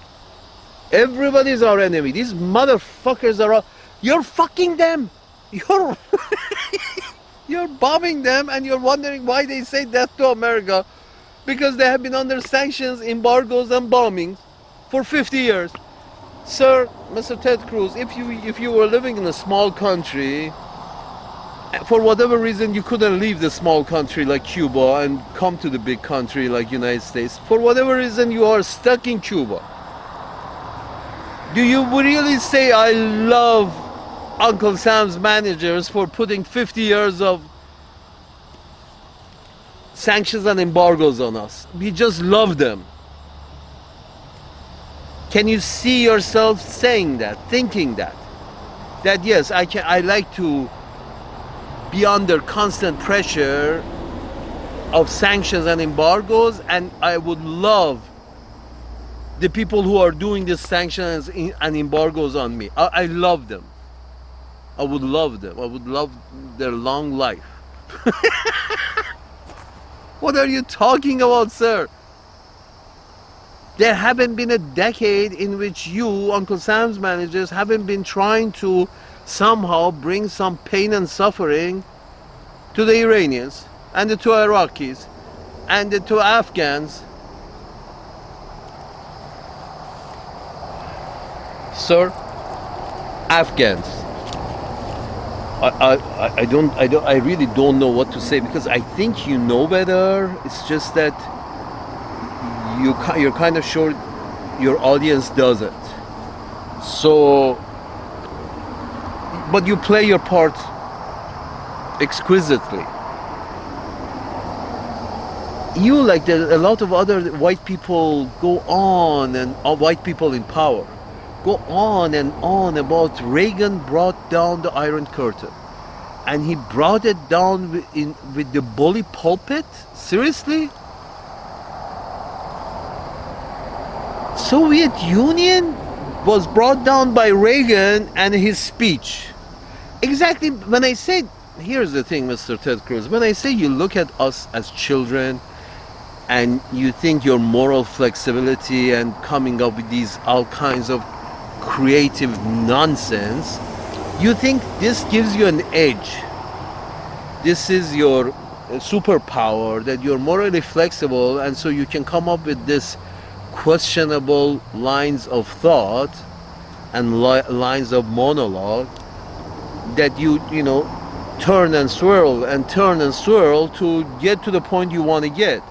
Everybody's our enemy. These motherfuckers you're fucking them. You're bombing them, and you're wondering why they say death to America. Because they have been under sanctions, embargoes, and bombings for 50 years. Sir, Mr. Ted Cruz, if you were living in a small country, for whatever reason you couldn't leave the small country like Cuba and come to the big country like United States, for whatever reason you are stuck in Cuba, do you really say, I love Uncle Sam's managers for putting 50 years of sanctions and embargoes on us? We just love them. Can you see yourself saying that, thinking that yes, I like to be under constant pressure of sanctions and embargoes, and I would love the people who are doing these sanctions and embargoes on me. I love them. I would love them. I would love their long life. What are you talking about, sir? There haven't been a decade in which you, Uncle Sam's managers, haven't been trying to somehow bring some pain and suffering to the Iranians and to Iraqis and to Afghans. Sir, Afghans. I really don't know what to say, because I think you know better. It's just that you're kind of sure your audience doesn't. So, but you play your part exquisitely. You, like a lot of other white people, go on, and white people in power go on and on about Reagan brought down the Iron Curtain, and he brought it down with the bully pulpit. Seriously? Soviet Union was brought down by Reagan and his speech. Exactly when I say, here's the thing, Mr. Ted Cruz, when I say you look at us as children and you think your moral flexibility and coming up with these all kinds of creative nonsense, you think this gives you an edge. This is your superpower, that you're morally flexible, and so you can come up with this questionable lines of thought and lines of monologue that you know, turn and swirl and turn and swirl to get to the point you want to get.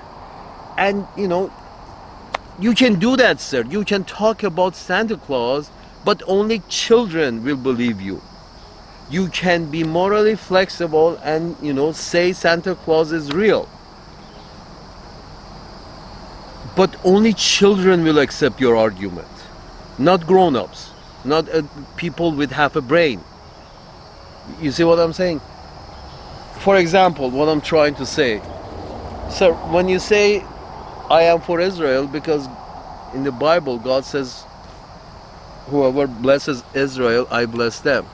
And you know, you can do that, sir. You can talk about Santa Claus, but only children will believe you. You can be morally flexible and, you know, say Santa Claus is real, but only children will accept your argument, not grown-ups, not people with half a brain. You see what I'm saying? For example, what I'm trying to say, sir, when you say I am for Israel, because in the Bible God says whoever blesses Israel, I bless them.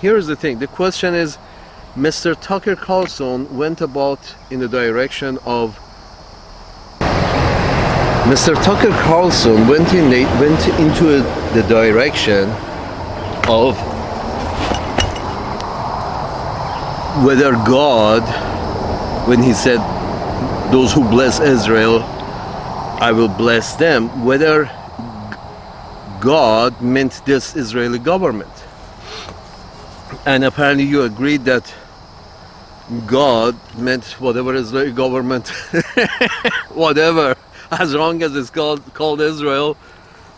Here's the thing, the question is, Mr. Tucker Carlson went about in the direction of Mr. Tucker Carlson went into the direction of whether God, when he said those who bless Israel, I will bless them, whether God meant this Israeli government. And apparently you agreed that God meant whatever Israeli government, whatever, as long as it's called Israel,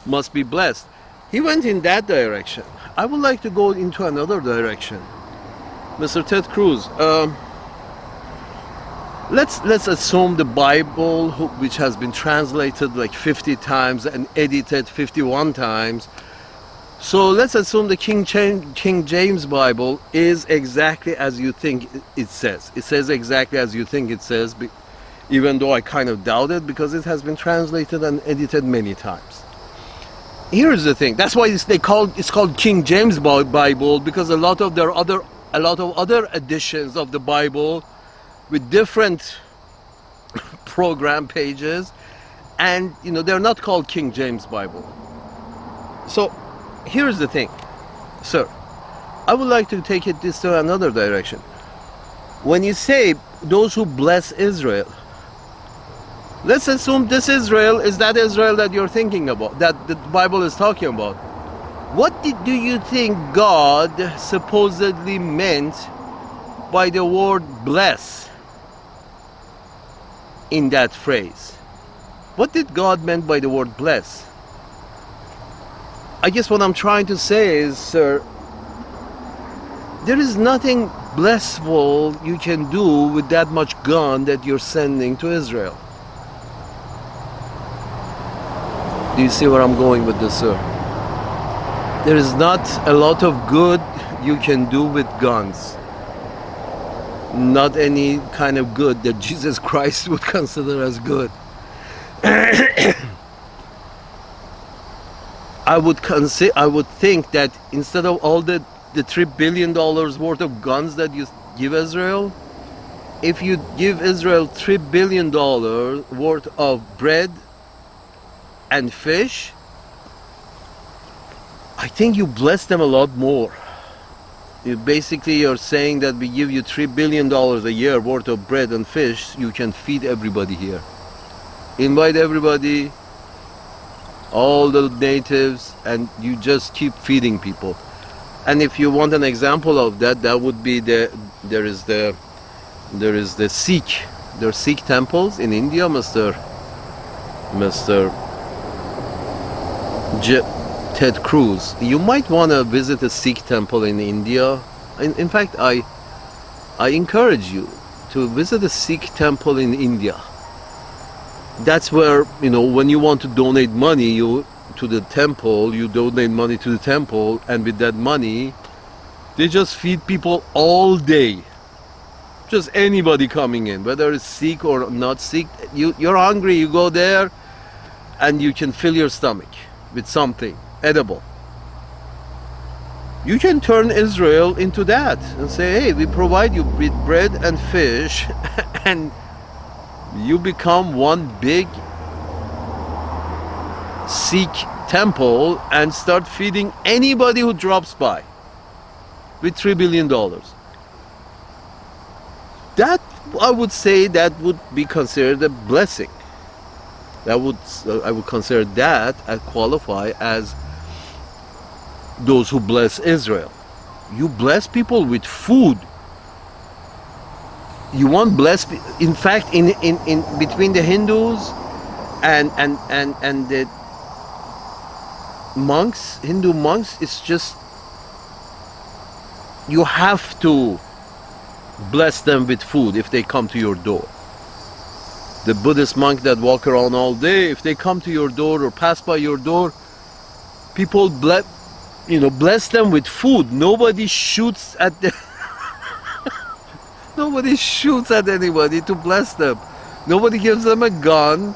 must be blessed. He went in that direction. I would like to go into another direction. Mr. Ted Cruz, let's assume the Bible, which has been translated like 50 times and edited 51 times, so let's assume the King James Bible is exactly as you think it says. It says exactly as you think it says, even though I kind of doubt it, because it has been translated and edited many times. Here's the thing, that's why it's called King James Bible, because a lot of other editions of the Bible with different program pages, and you know, they're not called King James Bible. So here's the thing, sir, I would like to take this to another direction. When you say those who bless Israel, let's assume this Israel is that Israel that you're thinking about, that the Bible is talking about. What do you think God supposedly meant by the word bless in that phrase? What did God meant by the word bless? I guess what I'm trying to say is, sir, there is nothing blessful you can do with that much gun that you're sending to Israel. Do you see where I'm going with this, sir? There is not a lot of good you can do with guns. Not any kind of good that Jesus Christ would consider as good. I would think that instead of all the $3 billion worth of guns that you give Israel, if you give Israel $3 billion worth of bread and fish, I think you bless them a lot more. You're saying that we give you $3 billion a year worth of bread and fish, you can feed everybody here. Invite everybody, all the natives, and you just keep feeding people. And if you want an example of that, that would be there is the Sikh. There are Sikh temples in India, Mr. Ted Cruz. You might want to visit a Sikh temple in India. In fact, I encourage you to visit a Sikh temple in India. That's where, you know, when you want to donate money to the temple, you donate money to the temple, and with that money, they just feed people all day. Just anybody coming in, whether it's Sikh or not Sikh. You're hungry, you go there, and you can fill your stomach. with something edible. You can turn Israel into that and say, hey, we provide you with bread and fish, and you become one big Sikh temple and start feeding anybody who drops by with $3 billion. That, I would say, that would be considered a blessing. I would consider that and qualify as those who bless Israel. You bless people with food. You want bless. In fact, in between the Hindus and the monks, Hindu monks, it's just you have to bless them with food if they come to your door. The Buddhist monk that walk around all day, if they come to your door or pass by your door, people bless them with food. Nobody shoots at them. Nobody shoots at anybody to bless them. Nobody gives them a gun.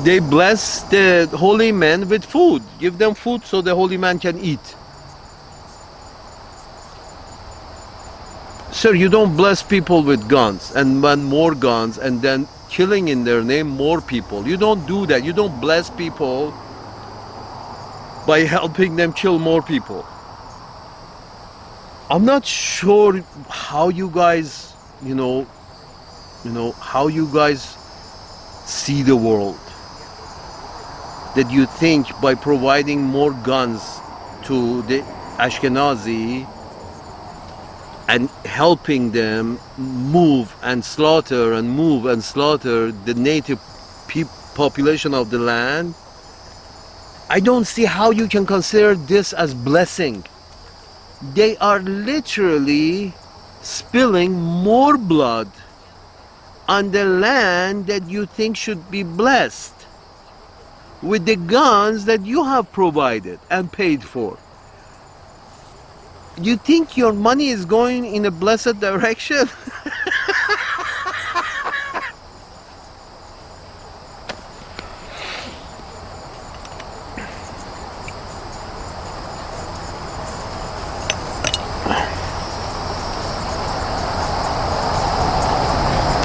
They bless the holy men with food. Give them food so the holy man can eat. Sir, you don't bless people with guns and more guns and then killing in their name more people. You don't do that. You don't bless people by helping them kill more people. I'm not sure how you guys, how you guys see the world. That you think by providing more guns to the Ashkenazi and helping them move and slaughter the native population of the land, I don't see how you can consider this as blessing. They are literally spilling more blood on the land that you think should be blessed with the guns that you have provided and paid for. You think your money is going in a blessed direction?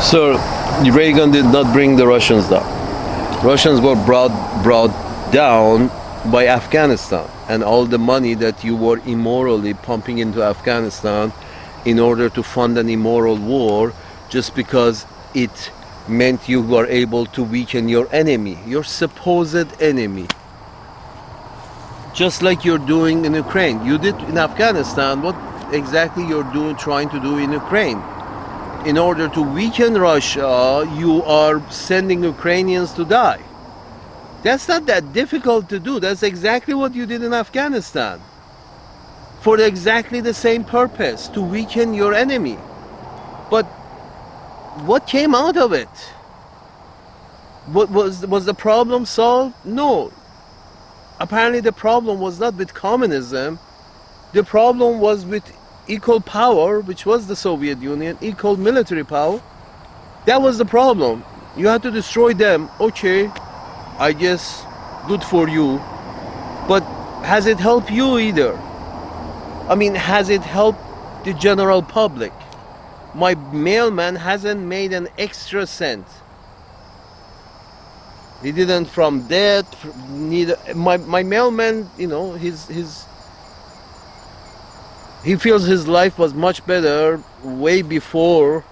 Sir, Reagan did not bring the Russians down. Russians were brought down by Afghanistan and all the money that you were immorally pumping into Afghanistan in order to fund an immoral war just because it meant you were able to weaken your enemy, your supposed enemy. Just like you're doing in Ukraine. You did in Afghanistan what exactly you're trying to do in Ukraine. In order to weaken Russia, you are sending Ukrainians to die. That's not that difficult to do. That's exactly what you did in Afghanistan. For exactly the same purpose, to weaken your enemy. But what came out of it? What was the problem solved? No. Apparently the problem was not with communism. The problem was with equal power, which was the Soviet Union, equal military power. That was the problem. You had to destroy them. Okay, I guess good for you. But has it helped you either? I mean, has it helped the general public? My mailman hasn't made an extra cent. He didn't from that, neither. My mailman, he feels his life was much better way before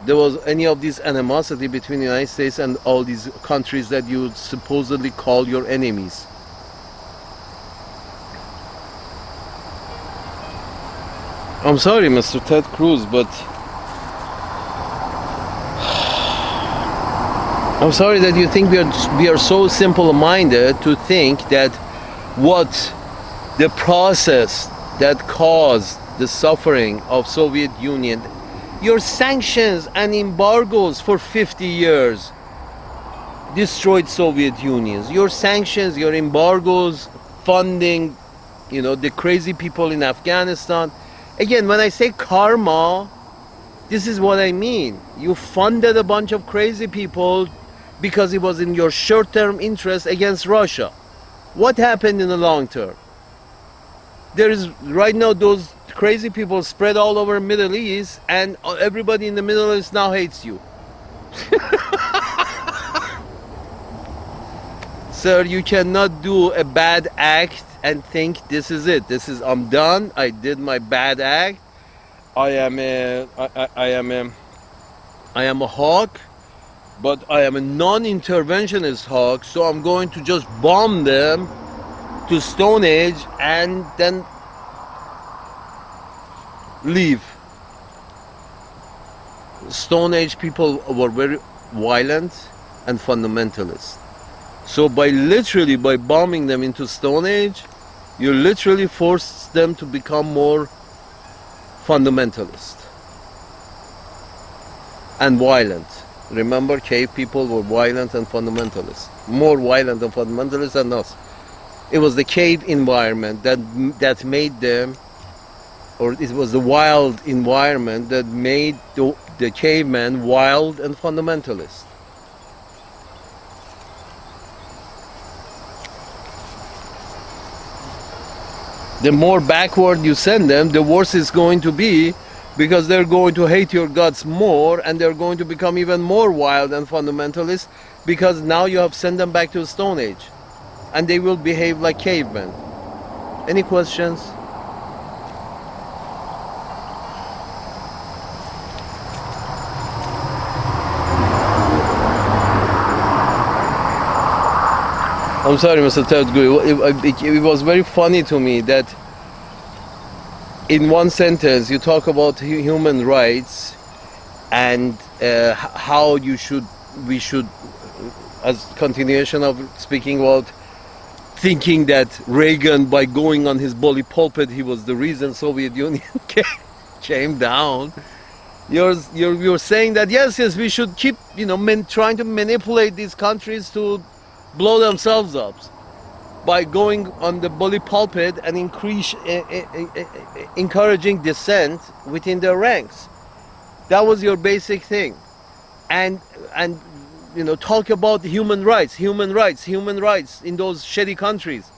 there was any of this animosity between the United States and all these countries that you supposedly call your enemies. I'm sorry, Mr. Ted Cruz, but I'm sorry that you think we are so simple-minded to think that what the process that caused the suffering of Soviet Union, your sanctions and embargoes for 50 years destroyed Soviet Unions. Your sanctions, your embargoes, funding, the crazy people in Afghanistan. Again, when I say karma, this is what I mean. You funded a bunch of crazy people because it was in your short-term interest against Russia. What happened in the long term? There is right now those crazy people spread all over Middle East, and everybody in the Middle East now hates you. Sir, you cannot do a bad act and think this is it. This is, I'm done. I did my bad act. I am a hawk, but I am a non-interventionist hawk. So I'm going to just bomb them to Stone Age and then leave. Stone Age people were very violent and fundamentalist. So by bombing them into Stone Age, you literally force them to become more fundamentalist and violent. Remember, cave people were violent and fundamentalist, more violent and fundamentalist than us. It was the cave environment that made them, or it was the wild environment that made the caveman wild and fundamentalist. The more backward you send them, the worse it's going to be, because they're going to hate your guts more, and they're going to become even more wild and fundamentalist, because now you have sent them back to the Stone Age, and they will behave like cavemen. Any questions? I'm sorry, Mr. Ted Cruz. It was very funny to me that in one sentence you talk about human rights and how we should, as continuation of speaking about thinking that Reagan, by going on his bully pulpit, he was the reason Soviet Union came down. You're saying that yes, we should keep, trying to manipulate these countries to blow themselves up by going on the bully pulpit and encouraging dissent within their ranks. That was your basic thing. And talk about human rights in those shitty countries.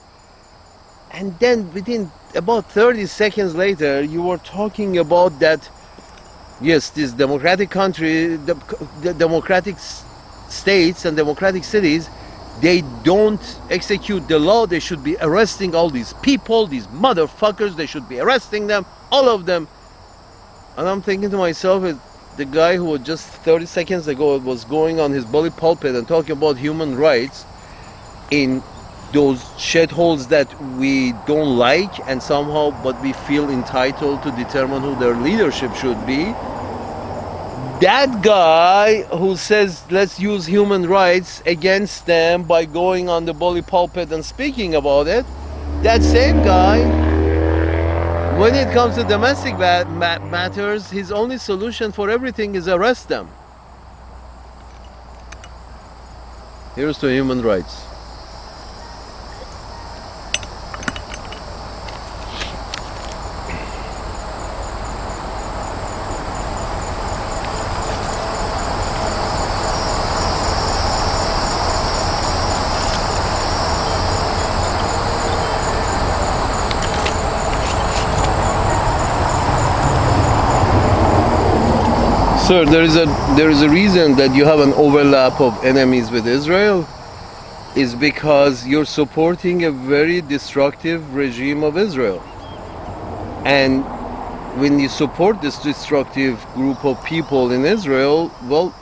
And then within about 30 seconds later, you were talking about that, yes, this democratic country, the democratic states and democratic cities, they don't execute the law. They should be arresting all these people, these motherfuckers. They should be arresting them, all of them. And I'm thinking to myself, the guy who was just 30 seconds ago was going on his bully pulpit and talking about human rights in those shitholes that we don't like, and somehow, but we feel entitled to determine who their leadership should be. That guy who says let's use human rights against them by going on the bully pulpit and speaking about it, that same guy, when it comes to domestic matters, his only solution for everything is arrest them. Here's to human rights. Sir, there is a reason that you have an overlap of enemies with Israel, is because you're supporting a very destructive regime of Israel. And when you support this destructive group of people in Israel, well,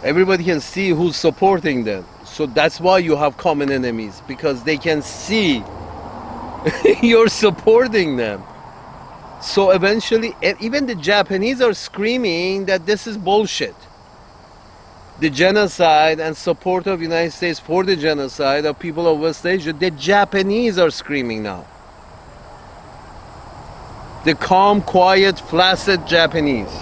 everybody can see who's supporting them. So that's why you have common enemies, because they can see you're supporting them. So eventually, even the Japanese are screaming that this is bullshit. The genocide and support of the United States for the genocide of people of West Asia, the Japanese are screaming now. The calm, quiet, flaccid Japanese.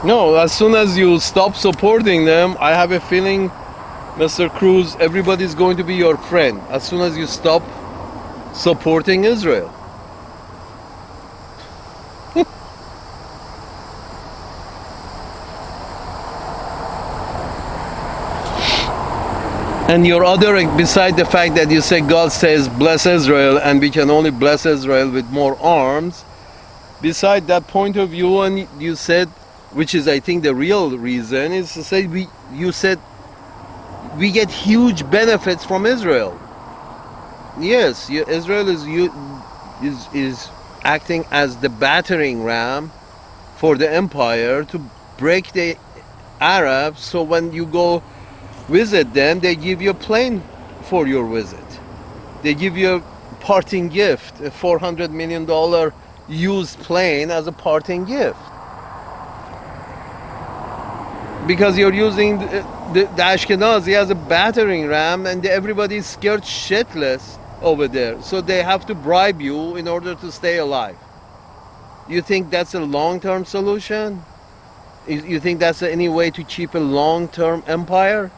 No, as soon as you stop supporting them, I have a feeling, Mr. Cruz, everybody's going to be your friend. As soon as you stop supporting Israel. And your other, beside the fact that you say God says bless Israel and we can only bless Israel with more arms, beside that point of view, and you said, which is I think the real reason, is to say you said we get huge benefits from Israel. Yes, Israel is acting as the battering ram for the empire to break the Arabs, so when you go visit them, they give you a plane for your visit. They give you a parting gift, a $400 million used plane as a parting gift. Because you're using the Ashkenazi as a battering ram, and everybody's scared shitless over there. So they have to bribe you in order to stay alive. You think that's a long-term solution? You think that's any way to keep a long-term empire?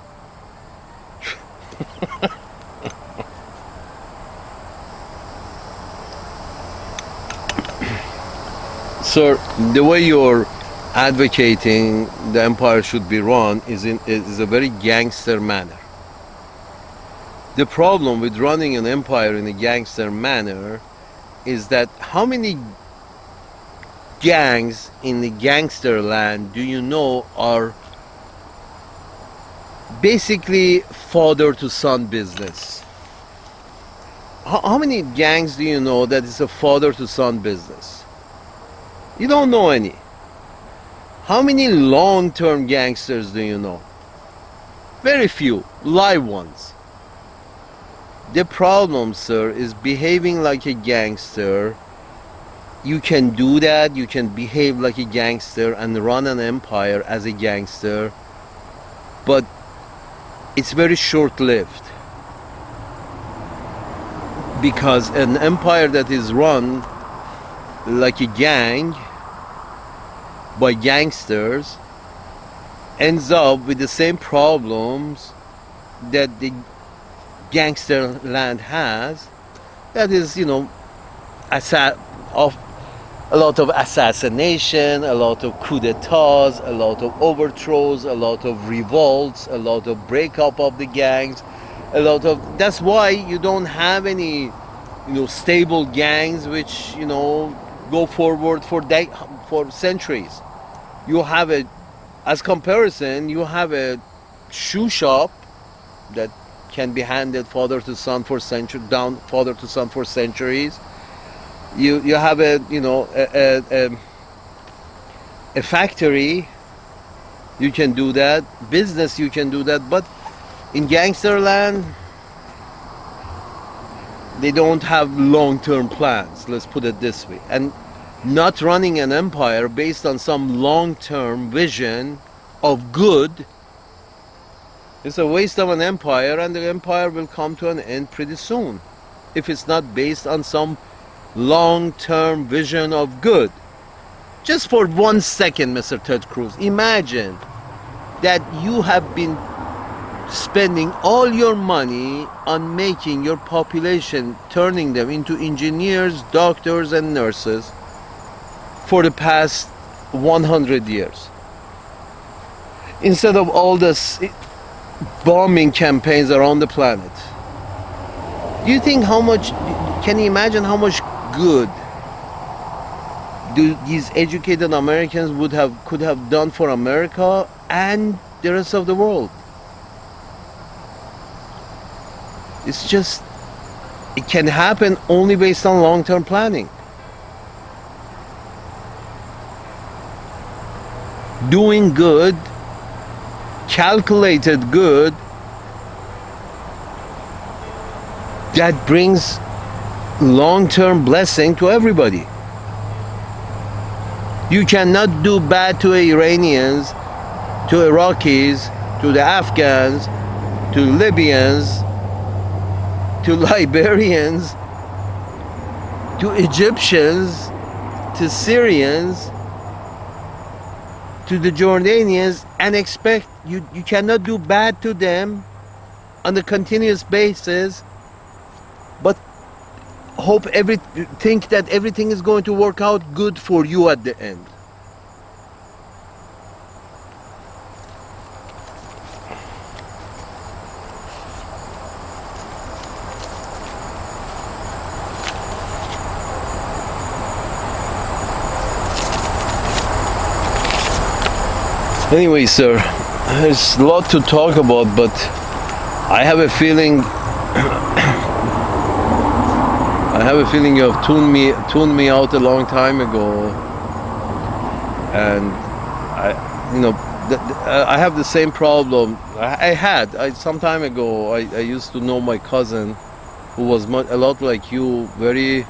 Sir, the way you're advocating the empire should be run is a very gangster manner. The problem with running an empire in a gangster manner is that how many gangs in the gangster land do you know are basically father to son business? How many gangs do you know that is a father to son business? You don't know any. How many long-term gangsters do you know? Very few, live ones. The problem, sir, is behaving like a gangster. You can do that, you can behave like a gangster and run an empire as a gangster, but it's very short-lived. Because an empire that is run like a gang by gangsters ends up with the same problems that the gangster land has. That is, you know, a lot of assassination, a lot of coup d'etats, a lot of overthrows, a lot of revolts, a lot of breakup of the gangs, that's why you don't have any, you know, stable gangs which, you know, go forward for centuries. You have as comparison, you have a shoe shop that can be handed father to son for centuries. You have a factory, you can do that. Business, you can do that. But in gangster land, they don't have long-term plans, let's put it this way. And not running an empire based on some long-term vision of good is a waste of an empire, and the empire will come to an end pretty soon if it's not based on some long-term vision of good. Just for 1 second, Mr. Ted Cruz, imagine that you have been spending all your money on making your population, turning them into engineers, doctors, and nurses for the past 100 years. Instead of all this bombing campaigns around the planet. Do you think can you imagine how much good these educated Americans could have done for America and the rest of the world? It's just, it can happen only based on long-term planning. Doing good, calculated good, that brings long-term blessing to everybody. You cannot do bad to Iranians, to Iraqis, to the Afghans, to Libyans, to Liberians, to Egyptians, to Syrians, to the Jordanians, and expect you cannot do bad to them on a continuous basis, but think that everything is going to work out good for you at the end. Anyway, sir, there's a lot to talk about, but I have a feeling you have tuned me out a long time ago, and I have the same problem. Some time ago. I used to know my cousin, who was a lot like you, very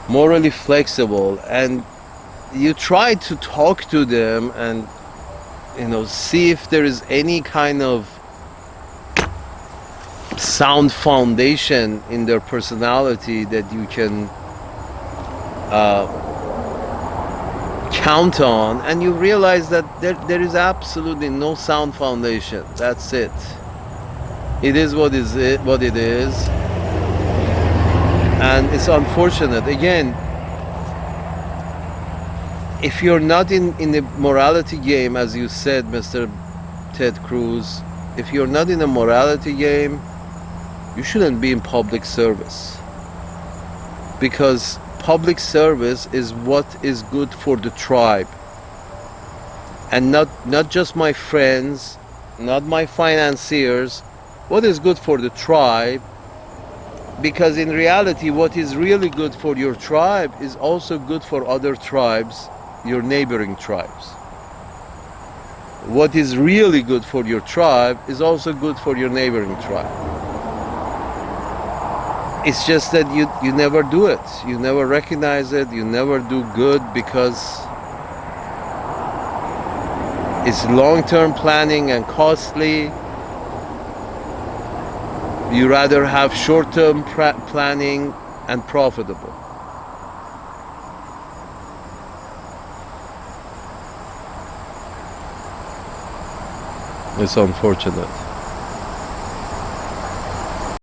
morally flexible, and you try to talk to them and see if there is any kind of sound foundation in their personality that you can count on, and you realize that there is absolutely no sound foundation. That's it. It is what it is, and it's unfortunate. Again, if you're not in the morality game, as you said, Mr. Ted Cruz, if you're not in a morality game, you shouldn't be in public service, because public service is what is good for the tribe, and not just my friends, not my financiers, what is good for the tribe. Because in reality, what is really good for your tribe is also good for other tribes, your neighboring tribes. What is really good for your tribe is also good for your neighboring tribe. It's just that you never do it. You never recognize it. You never do good, because it's long-term planning and costly. You rather have short-term planning and profitable. It's unfortunate.